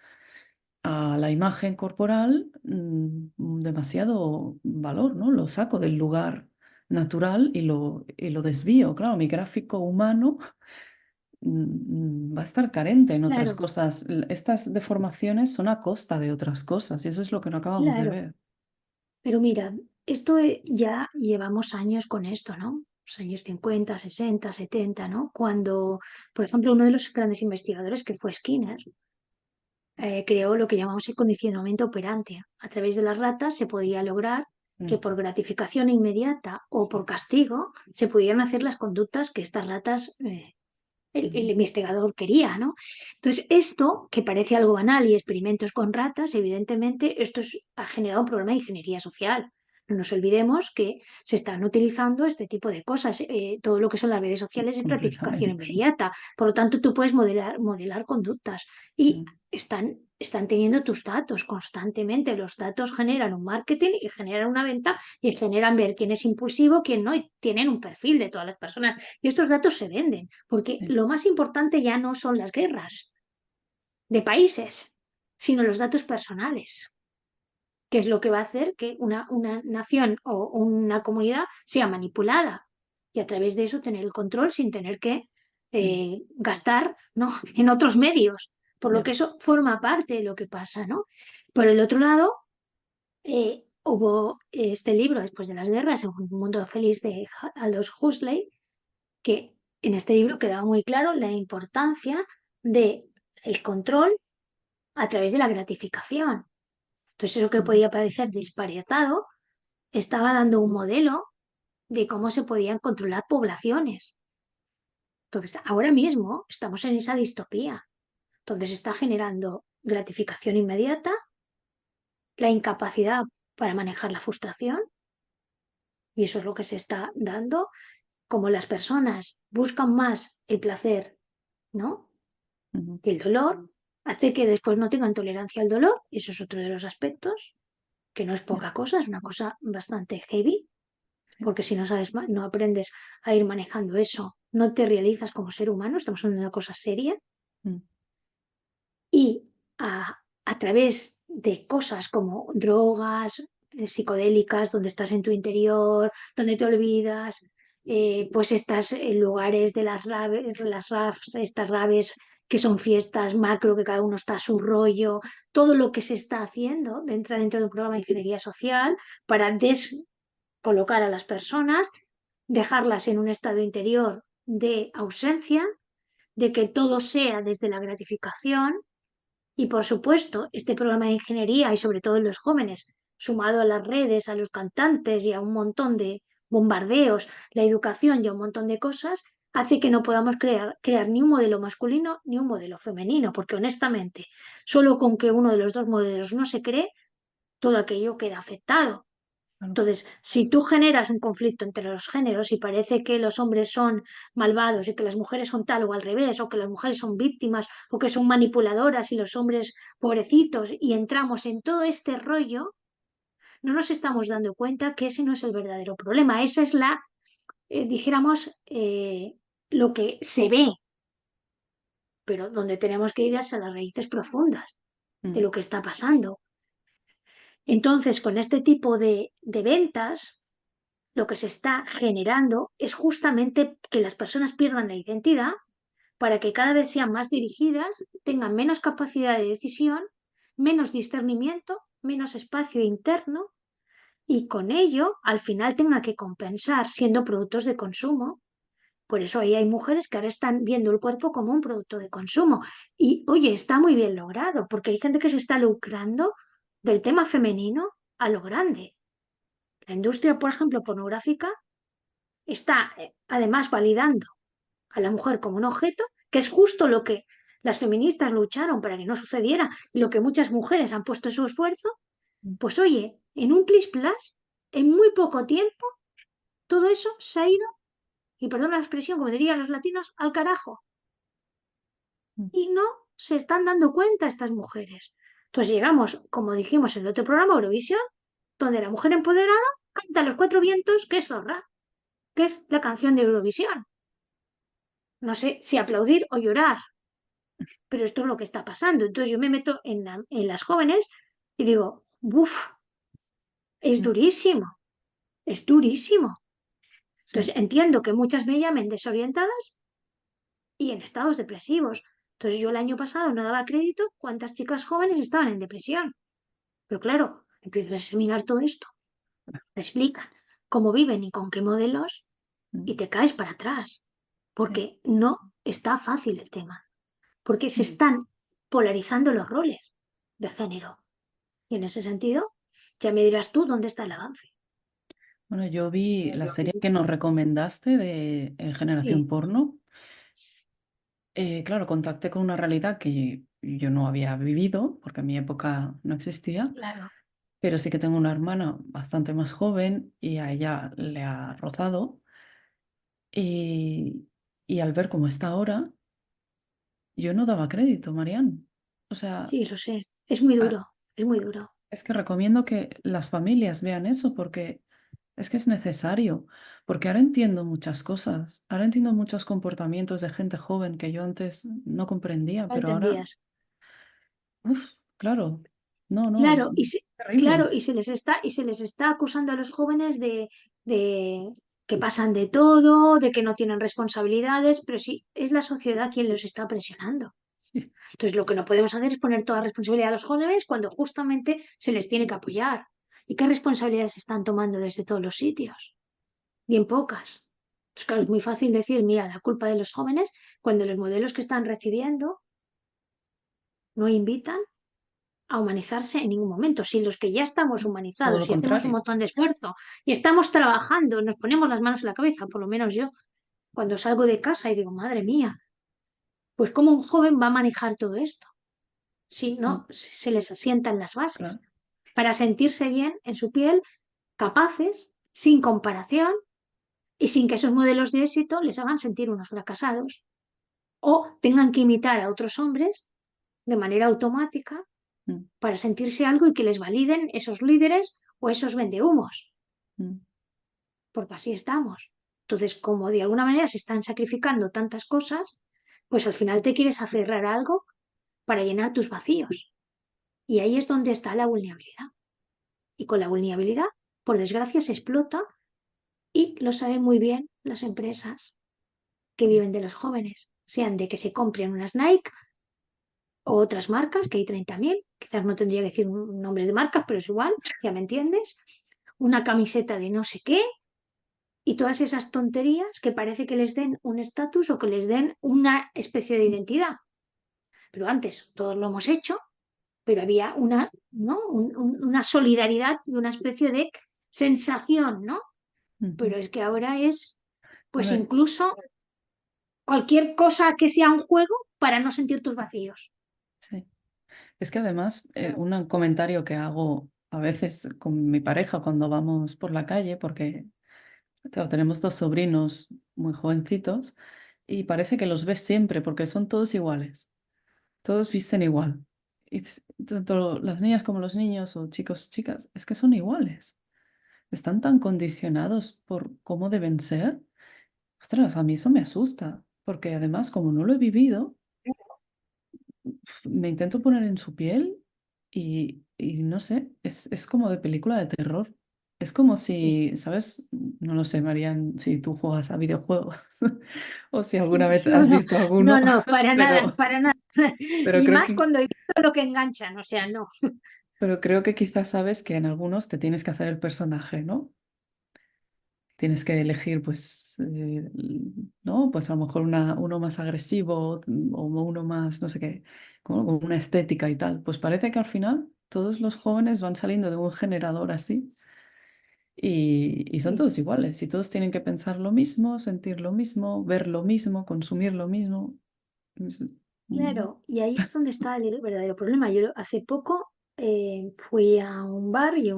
a la imagen corporal demasiado valor, ¿no? Lo saco del lugar natural y lo desvío. Claro, mi gráfico humano va a estar carente en otras Claro, cosas. Estas deformaciones son a costa de otras cosas y eso es lo que no acabamos de claro. ver. Pero mira, esto ya llevamos años con esto, ¿no? Los años 50, 60, 70, ¿no? Cuando, por ejemplo, uno de los grandes investigadores que fue Skinner, creó lo que llamamos el condicionamiento operante. A través de las ratas se podía lograr que Mm, por gratificación inmediata o por castigo se pudieran hacer las conductas que estas ratas, el mm, investigador quería, ¿no? Entonces, esto, que parece algo banal y experimentos con ratas, evidentemente, ha generado un problema de ingeniería social. No nos olvidemos que se están utilizando este tipo de cosas. Todo lo que son las redes sociales es gratificación completamente. inmediata. Por lo tanto, tú puedes modelar conductas y Mm, están teniendo tus datos constantemente. Los datos generan un marketing y generan una venta y generan ver quién es impulsivo, quién no, y tienen un perfil de todas las personas. Y estos datos se venden, porque sí, lo más importante ya no son las guerras de países, sino los datos personales, que es lo que va a hacer que una nación o una comunidad sea manipulada y a través de eso tener el control sin tener que mm, gastar, ¿no?, en otros medios. Por lo ya, que eso forma parte de lo que pasa, ¿no? Por el otro lado, hubo este libro, Después de las guerras, Un mundo feliz, de Aldous Huxley, que en este libro quedaba muy claro la importancia de el control a través de la gratificación. Entonces, eso que mm, podía parecer disparatado estaba dando un modelo de cómo se podían controlar poblaciones. Entonces, ahora mismo estamos en esa distopía, donde se está generando gratificación inmediata, la incapacidad para manejar la frustración, y eso es lo que se está dando, como las personas buscan más el placer, ¿no?, ujú, que el dolor, hace que después no tengan tolerancia al dolor, y eso es otro de los aspectos, que no es ya, poca cosa, es una cosa bastante heavy, sí, porque si no sabes, no aprendes a ir manejando eso, no te realizas como ser humano, estamos hablando de una cosa seria, mm, y a través de cosas como drogas, psicodélicas, donde estás en tu interior, donde te olvidas, pues estás en lugares de las raves, estas raves que son fiestas macro, que cada uno está a su rollo, todo lo que se está haciendo dentro de un programa de ingeniería social para descolocar a las personas, dejarlas en un estado interior de ausencia, de que todo sea desde la gratificación. Y por supuesto, este programa de ingeniería y sobre todo en los jóvenes, sumado a las redes, a los cantantes y a un montón de bombardeos, la educación y a un montón de cosas, hace que no podamos crear ni un modelo masculino ni un modelo femenino, porque honestamente, solo con que uno de los dos modelos no se cree, todo aquello queda afectado. claro, Entonces, si tú generas un conflicto entre los géneros y parece que los hombres son malvados y que las mujeres son tal o al revés, o que las mujeres son víctimas o que son manipuladoras y los hombres pobrecitos, y entramos en todo este rollo, no nos estamos dando cuenta que ese no es el verdadero problema. Esa es dijéramos, lo que se ve, pero donde tenemos que ir es a las raíces profundas de mm, lo que está pasando. Entonces, con este tipo de ventas, lo que se está generando es justamente que las personas pierdan la identidad para que cada vez sean más dirigidas, tengan menos capacidad de decisión, menos discernimiento, menos espacio interno, y con ello al final tenga que compensar siendo productos de consumo. Por eso ahí hay mujeres que ahora están viendo el cuerpo como un producto de consumo. Y oye, está muy bien logrado, porque hay gente que se está lucrando del tema femenino a lo grande. La industria, por ejemplo, pornográfica está además validando a la mujer como un objeto, que es justo lo que las feministas lucharon para que no sucediera y lo que muchas mujeres han puesto su esfuerzo. mm, Pues oye, en un plis plas, en muy poco tiempo, todo eso se ha ido, y perdón la expresión, como dirían los latinos, al carajo. mm, Y no se están dando cuenta estas mujeres. Entonces llegamos, como dijimos en el otro programa, Eurovisión, donde la mujer empoderada canta a los cuatro vientos que es Zorra, que es la canción de Eurovisión. No sé si aplaudir o llorar, pero esto es lo que está pasando. Entonces yo me meto en las jóvenes y digo, uff, es mm, durísimo, es durísimo. sí. Entonces entiendo que muchas me llamen desorientadas y en estados depresivos. Entonces yo el año pasado no daba crédito cuántas chicas jóvenes estaban en depresión. Pero claro, empiezas a examinar todo esto, te explican cómo viven y con qué modelos Mm, y te caes para atrás, sí. porque no está fácil el tema, porque se Mm. están polarizando los roles de género. Y en ese sentido, ya me dirás tú dónde está el avance. Bueno, yo vi la serie que nos recomendaste de Generación Sí, Porno. Claro, contacté con una realidad que yo no había vivido, porque en mi época no existía, claro. pero sí que tengo una hermana bastante más joven y a ella le ha rozado. Y, y al ver cómo está ahora, yo no daba crédito, Marian. O sea, Sí, lo sé. Es muy a- duro, es muy duro. es que recomiendo que las familias vean eso porque es que es necesario. Porque ahora entiendo muchas cosas. Ahora entiendo muchos comportamientos de gente joven que yo antes no comprendía, ¿No pero ahora, entendías? uff, claro. No, no, es Claro, terrible. claro, y se les está acusando a los jóvenes de que pasan de todo, de que no tienen responsabilidades, pero sí, es la sociedad quien los está presionando. Sí. Entonces, lo que no podemos hacer es poner toda la responsabilidad a los jóvenes cuando justamente se les tiene que apoyar. ¿Y qué responsabilidades se están tomando desde todos los sitios? Bien pocas. Entonces, claro, es muy fácil decir, mira, la culpa de los jóvenes cuando los modelos que están recibiendo no invitan a humanizarse en ningún momento. Si los que ya estamos Todo humanizados lo y hacemos un contrario. montón de esfuerzo y estamos trabajando, nos ponemos las manos en la cabeza, por lo menos yo, cuando salgo de casa y digo, madre mía, pues cómo un joven va a manejar todo esto si Mm, no se les asientan las bases claro. para sentirse bien en su piel, capaces, sin comparación y sin que esos modelos de éxito les hagan sentir unos fracasados o tengan que imitar a otros hombres de manera automática Mm, para sentirse algo y que les validen esos líderes o esos vendehumos, mm, porque así estamos. Entonces, como de alguna manera se están sacrificando tantas cosas, pues al final te quieres aferrar a algo para llenar tus vacíos. Y ahí es donde está la vulnerabilidad. Y con la vulnerabilidad, por desgracia, se explota y lo saben muy bien las empresas que viven de los jóvenes, sean de que se compren unas Nike o otras marcas, que hay 30.000, quizás no tendría que decir nombres de marcas, pero es igual, ya me entiendes, una camiseta de no sé qué y todas esas tonterías que parece que les den un estatus o que les den una especie de identidad. Pero antes todos lo hemos hecho, pero había una, ¿no? Una solidaridad y una especie de sensación, ¿no? ujú. Pero es que ahora es, A pues ver, incluso cualquier cosa que sea un juego para no sentir tus vacíos. sí. Es que además, un comentario que hago a veces con mi pareja cuando vamos por la calle, porque claro, tenemos dos sobrinos muy jovencitos y parece que los ves siempre porque son todos iguales, todos visten igual. Y tanto las niñas como los niños o chicos, chicas, es que son iguales. Están tan condicionados por cómo deben ser. Ostras, a mí eso me asusta, porque además, como no lo he vivido, me intento poner en su piel y no sé, es como de película de terror. Es como si, ¿sabes? No lo sé, Marian, si tú juegas a videojuegos o si alguna vez No, has no, visto alguno, no, no, para nada, pero, para nada. pero Y creo más que, cuando he visto lo que enganchan, o sea, no. pero creo que quizás sabes que en algunos te tienes que hacer el personaje, ¿no? Tienes que elegir, pues, ¿no? Pues a lo mejor uno más agresivo o uno más, no sé qué, con una estética y tal. Pues parece que al final todos los jóvenes van saliendo de un generador así y son Sí, todos iguales y todos tienen que pensar lo mismo, sentir lo mismo, ver lo mismo, consumir lo mismo. Es- mm, claro, y ahí es donde está el verdadero problema. Yo hace poco fui a un bar y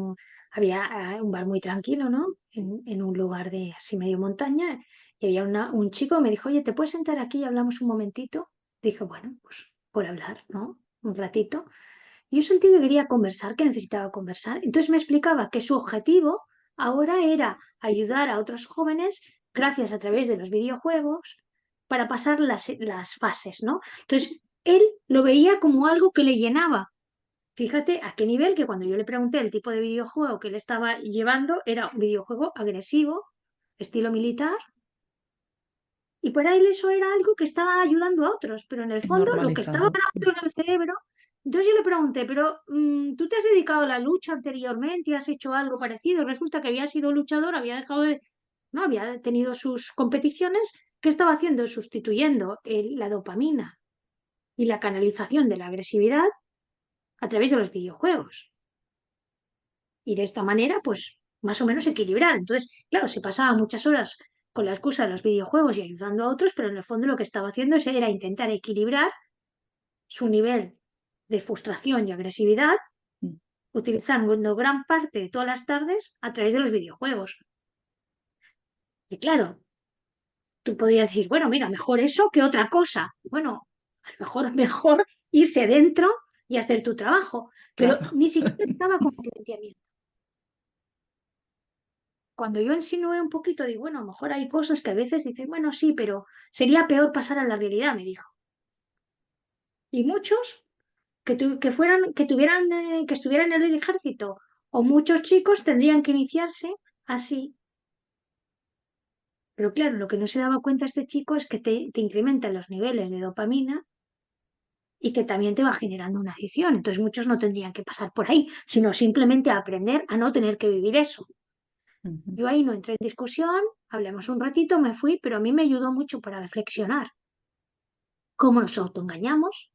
había un bar muy tranquilo, ¿no? En un lugar de así medio montaña y había un chico que me dijo, oye, ¿te puedes sentar aquí y hablamos un momentito? Dije, bueno, pues por hablar, ¿no? Un ratito. Y yo sentí que quería conversar, que necesitaba conversar. Entonces me explicaba que su objetivo ahora era ayudar a otros jóvenes, gracias a través de los videojuegos, para pasar las fases, ¿no? Entonces, él lo veía como algo que le llenaba. Fíjate a qué nivel que cuando yo le pregunté el tipo de videojuego que él estaba llevando, era un videojuego agresivo, estilo militar, y por ahí eso era algo que estaba ayudando a otros, pero en el Es fondo lo que estaba normalizado. grabando en el cerebro. Entonces yo le pregunté, pero ¿tú te has dedicado a la lucha anteriormente? ¿Has hecho algo parecido? Resulta que había sido luchador, había dejado de, no había tenido sus competiciones. ¿Qué estaba haciendo? Sustituyendo la dopamina y la canalización de la agresividad a través de los videojuegos. Y de esta manera, pues más o menos equilibrar. Entonces, claro, se pasaba muchas horas con la excusa de los videojuegos y ayudando a otros, pero en el fondo lo que estaba haciendo era intentar equilibrar su nivel de frustración y agresividad, Mm, utilizando gran parte de todas las tardes a través de los videojuegos. Y claro, tú podrías decir, bueno, mira, mejor eso que otra cosa. Bueno, a lo mejor irse dentro y hacer tu trabajo, pero claro. ni siquiera estaba como planteamiento. Cuando yo insinué un poquito, digo, bueno, a lo mejor hay cosas que a veces dicen, bueno, sí, pero sería peor pasar a la realidad, me dijo. Y muchos que tuvieran, que estuvieran en el ejército, o muchos chicos tendrían que iniciarse así. Pero claro, lo que no se daba cuenta este chico es que te incrementan los niveles de dopamina y que también te va generando una adicción. Entonces muchos no tendrían que pasar por ahí, sino simplemente aprender a no tener que vivir eso. Ujú. Yo ahí no entré en discusión, hablamos un ratito, me fui, pero a mí me ayudó mucho para reflexionar cómo nos autoengañamos,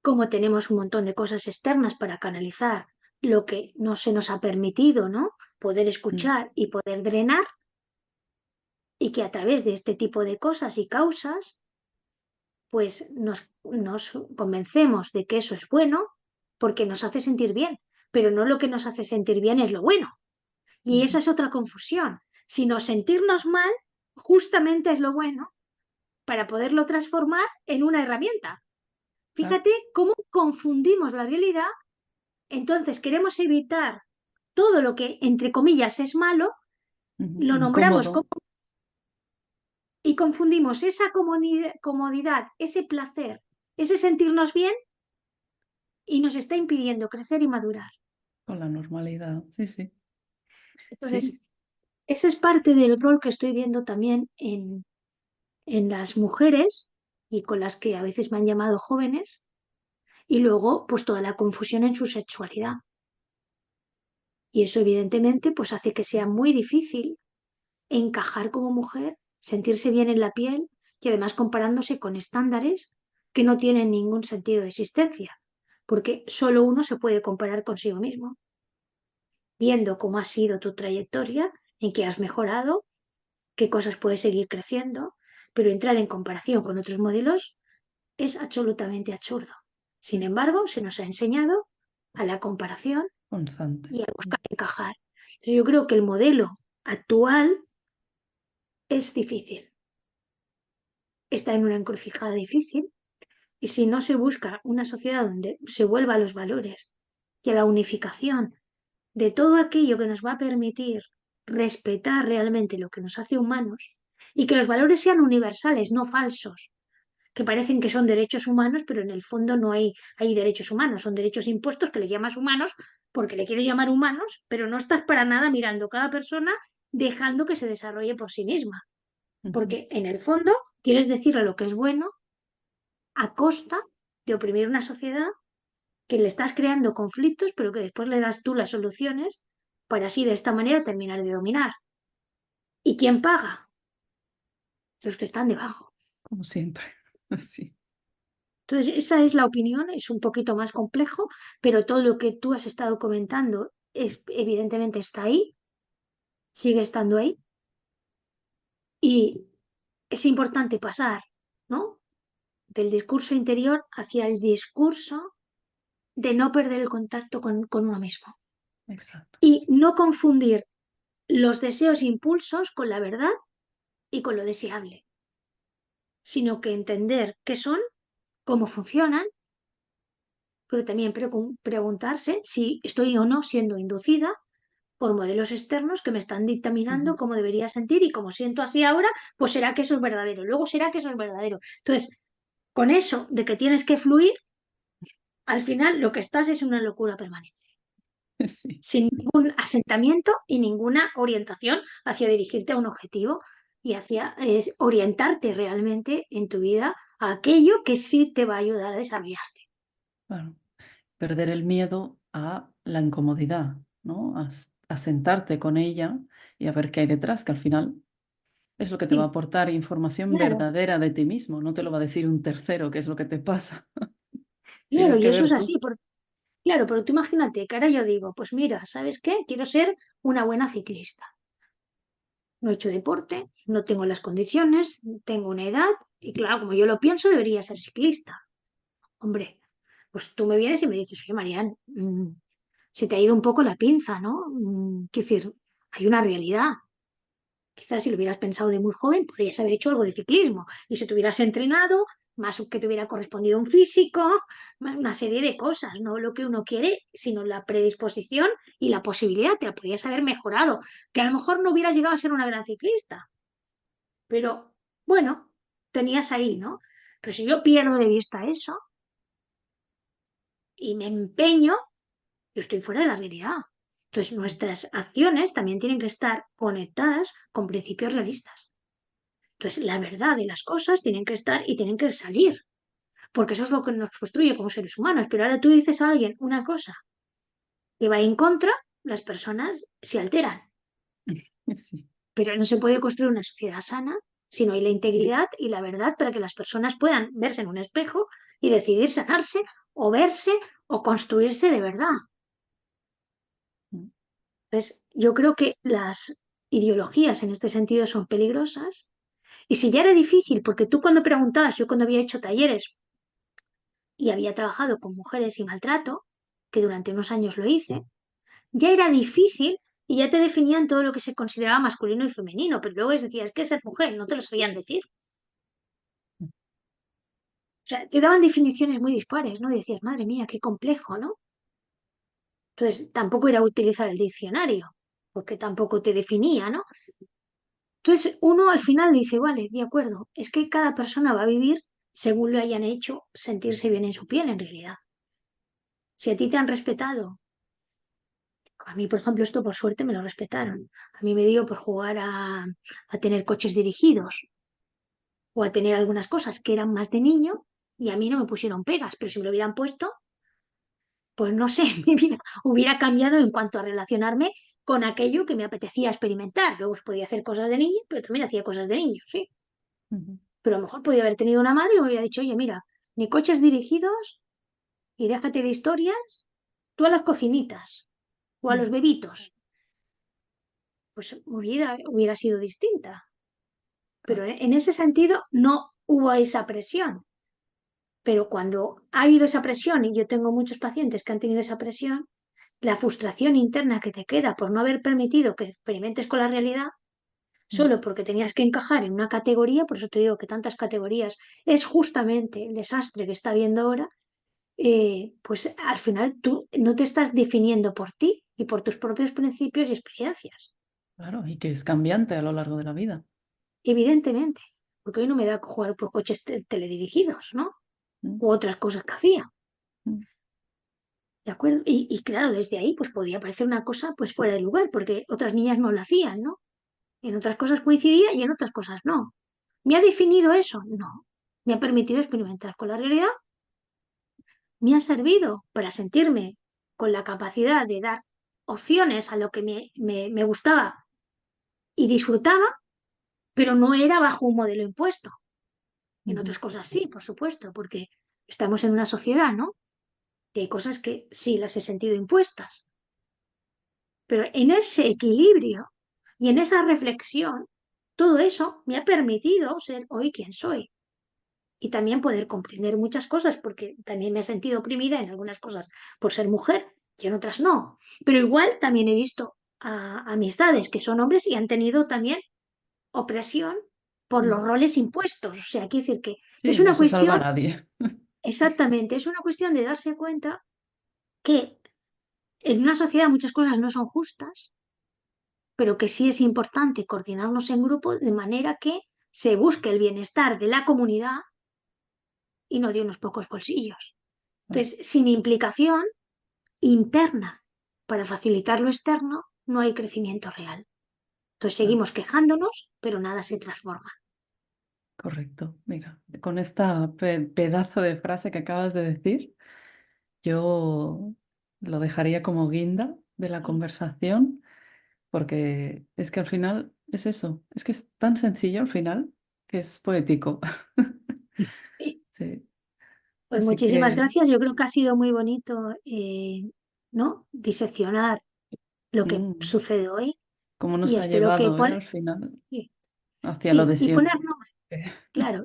cómo tenemos un montón de cosas externas para canalizar lo que no se nos ha permitido, ¿no? Poder Mm, escuchar y poder drenar, y que a través de este tipo de cosas y causas, pues nos convencemos de que eso es bueno porque nos hace sentir bien, pero no lo que nos hace sentir bien es lo bueno. Y esa ujú. es otra confusión. Sino sentirnos mal justamente es lo bueno para poderlo transformar en una herramienta. Claro. Fíjate cómo confundimos la realidad. Entonces queremos evitar todo lo que, entre comillas, es malo, Ujú. lo nombramos como, Incómodo, y confundimos esa comodidad, ese placer, ese sentirnos bien, y nos está impidiendo crecer y madurar. con la normalidad. Sí, sí. Sí. Entonces, ese es parte del rol que estoy viendo también en las mujeres y con las que a veces me han llamado jóvenes, y luego pues toda la confusión en su sexualidad. Y eso evidentemente pues hace que sea muy difícil encajar como mujer, sentirse bien en la piel y además comparándose con estándares que no tienen ningún sentido de existencia, porque solo uno se puede comparar consigo mismo, viendo cómo ha sido tu trayectoria, en qué has mejorado, qué cosas puedes seguir creciendo, pero entrar en comparación con otros modelos es absolutamente absurdo. Sin embargo, se nos ha enseñado a la comparación Constante. y a buscar encajar. Entonces, yo creo que el modelo actual es difícil, está en una encrucijada difícil, y si no se busca una sociedad donde se vuelva a los valores y a la unificación de todo aquello que nos va a permitir respetar realmente lo que nos hace humanos, y que los valores sean universales, no falsos, que parecen que son derechos humanos, pero en el fondo no hay derechos humanos, son derechos impuestos que les llamas humanos porque le quieres llamar humanos, pero no estás para nada mirando cada persona, dejando que se desarrolle por sí misma, Ujú. porque en el fondo quieres decirle lo que es bueno a costa de oprimir una sociedad, que le estás creando conflictos, pero que después le das tú las soluciones para así de esta manera terminar de dominar. ¿Y quién paga? Los que están debajo. Como siempre. Sí. Entonces, esa es la opinión, es un poquito más complejo, pero todo lo que tú has estado comentando evidentemente está ahí, sigue estando ahí, y es importante pasar, ¿no? Del discurso interior hacia el discurso de no perder el contacto con uno mismo Exacto. y no confundir los deseos e impulsos con la verdad y con lo deseable, sino que entender qué son, cómo funcionan, pero también preguntarse si estoy o no siendo inducida por modelos externos que me están dictaminando Ujú. cómo debería sentir, y como siento así ahora, pues será que eso es verdadero, luego será que eso es verdadero. Entonces, con eso de que tienes que fluir, al final lo que estás es una locura permanente. Sí, sin ningún asentamiento y ninguna orientación hacia dirigirte a un objetivo y hacia orientarte realmente en tu vida a aquello que sí te va a ayudar a desarrollarte. claro. Perder el miedo a la incomodidad, ¿no? A sentarte con ella y a ver qué hay detrás, que al final es lo que te va a Sí, aportar información claro, verdadera de ti mismo, no te lo va a decir un tercero qué es lo que te pasa. claro, Tienes y que eso es ver así. tú. Claro, pero tú imagínate que ahora yo digo, pues mira, ¿sabes qué? Quiero ser una buena ciclista. No he hecho deporte, no tengo las condiciones, tengo una edad y claro, como yo lo pienso, debería ser ciclista. Hombre, pues tú me vienes y me dices, oye, Marian, se te ha ido un poco la pinza, ¿no? Quiero decir, hay una realidad. Quizás si lo hubieras pensado de muy joven, podrías haber hecho algo de ciclismo. Y si te hubieras entrenado, más que te hubiera correspondido un físico, una serie de cosas, no lo que uno quiere, sino la predisposición y la posibilidad, te la podías haber mejorado. Que a lo mejor no hubieras llegado a ser una gran ciclista, pero bueno, tenías ahí, ¿no? Pero si yo pierdo de vista eso y me empeño, yo estoy fuera de la realidad. Entonces, nuestras acciones también tienen que estar conectadas con principios realistas. Entonces, la verdad de las cosas tienen que estar y tienen que salir, porque eso es lo que nos construye como seres humanos. Pero ahora tú dices a alguien una cosa que va en contra, las personas se alteran. Sí. Pero no se puede construir una sociedad sana si no hay la integridad y la verdad para que las personas puedan verse en un espejo y decidir sanarse o verse o construirse de verdad. Entonces, yo creo que las ideologías en este sentido son peligrosas. Y si ya era difícil, porque tú cuando preguntabas, yo cuando había hecho talleres y había trabajado con mujeres y maltrato, que durante unos años lo hice, ya era difícil y ya te definían todo lo que se consideraba masculino y femenino, pero luego les decías, ¿qué es ser mujer? No te lo sabían decir. O sea, te daban definiciones muy dispares, ¿no? Y decías, madre mía, qué complejo, ¿no? Entonces, tampoco era utilizar el diccionario, porque tampoco te definía, ¿no? Entonces, uno al final dice, vale, de acuerdo, es que cada persona va a vivir según le hayan hecho sentirse bien en su piel, en realidad. Si a ti te han respetado, a mí, por ejemplo, esto por suerte me lo respetaron. A mí me dio por jugar a tener coches dirigidos o a tener algunas cosas que eran más de niño y a mí no me pusieron pegas, pero si me lo hubieran puesto, pues no sé, mi vida hubiera cambiado en cuanto a relacionarme con aquello que me apetecía experimentar. Luego podía hacer cosas de niño, pero también hacía cosas de niño, sí. Ujú. Pero a lo mejor podía haber tenido una madre y me hubiera dicho, oye, mira, ni coches dirigidos y déjate de historias, tú a las cocinitas o a los bebitos. Pues mi vida hubiera sido distinta. Pero Claro. en ese sentido no hubo esa presión. Pero cuando ha habido esa presión, y yo tengo muchos pacientes que han tenido esa presión, la frustración interna que te queda por no haber permitido que experimentes con la realidad, Mm. solo porque tenías que encajar en una categoría, por eso te digo que tantas categorías es justamente el desastre que está habiendo ahora, pues al final tú no te estás definiendo por ti y por tus propios principios y experiencias, Claro, y que es cambiante a lo largo de la vida. evidentemente, porque hoy no me da jugar por coches teledirigidos, ¿no? Mm, U otras cosas que hacía. mm, ¿De acuerdo? Y claro, desde ahí pues podía parecer una cosa pues fuera de lugar, porque otras niñas no lo hacían, ¿no? En otras cosas coincidía y en otras cosas no. ¿Me ha definido eso? No. ¿Me ha permitido experimentar con la realidad? ¿Me ha servido para sentirme con la capacidad de dar opciones a lo que me gustaba y disfrutaba, pero no era bajo un modelo impuesto? En ujú. otras cosas sí, por supuesto, porque estamos en una sociedad, ¿no? Que hay cosas que sí las he sentido impuestas. Pero en ese equilibrio y en esa reflexión, todo eso me ha permitido ser hoy quien soy y también poder comprender muchas cosas, porque también me he sentido oprimida en algunas cosas por ser mujer y en otras no. Pero igual también he visto a amistades que son hombres y han tenido también opresión por los Mm. roles impuestos. O sea, quiero decir que es Sí, no una se salva a cuestión, nadie. exactamente, es una cuestión de darse cuenta que en una sociedad muchas cosas no son justas, pero que sí es importante coordinarnos en grupo de manera que se busque el bienestar de la comunidad y no de unos pocos bolsillos. Ah, Entonces, sin implicación interna. para facilitar lo externo, no hay crecimiento real. Entonces Claro, seguimos quejándonos, pero nada se transforma. correcto. Mira, con esta pedazo de frase que acabas de decir, yo lo dejaría como guinda de la conversación, porque es que al final es eso, es que es tan sencillo al final que es poético. Sí. Sí, Pues así muchísimas que gracias. Yo creo que ha sido muy bonito, ¿no? Diseccionar lo que mm, sucede hoy cómo y nos ha espero que llevado, al final sí, hacia lo sí, de y poner siempre. nombre, claro,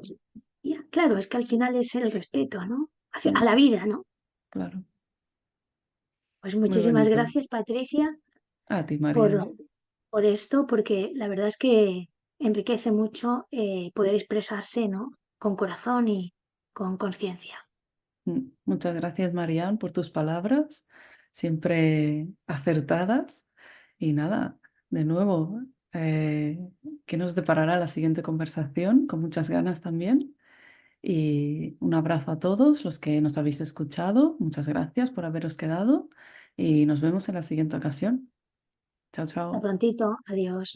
claro, es que al final es el respeto, ¿no? A Mm, la vida, ¿no? claro, Pues muy muchísimas bonito. gracias, Patricia, A ti, Marian. por, por esto, porque la verdad es que enriquece mucho poder expresarse, ¿no? Con corazón y con conciencia. Muchas gracias, Marian, por tus palabras, siempre acertadas. Y nada, de nuevo, ¿qué nos deparará la siguiente conversación? Con muchas ganas también. Y un abrazo a todos los que nos habéis escuchado. Muchas gracias por haberos quedado y nos vemos en la siguiente ocasión. Chao, Hasta chao. prontito, adiós.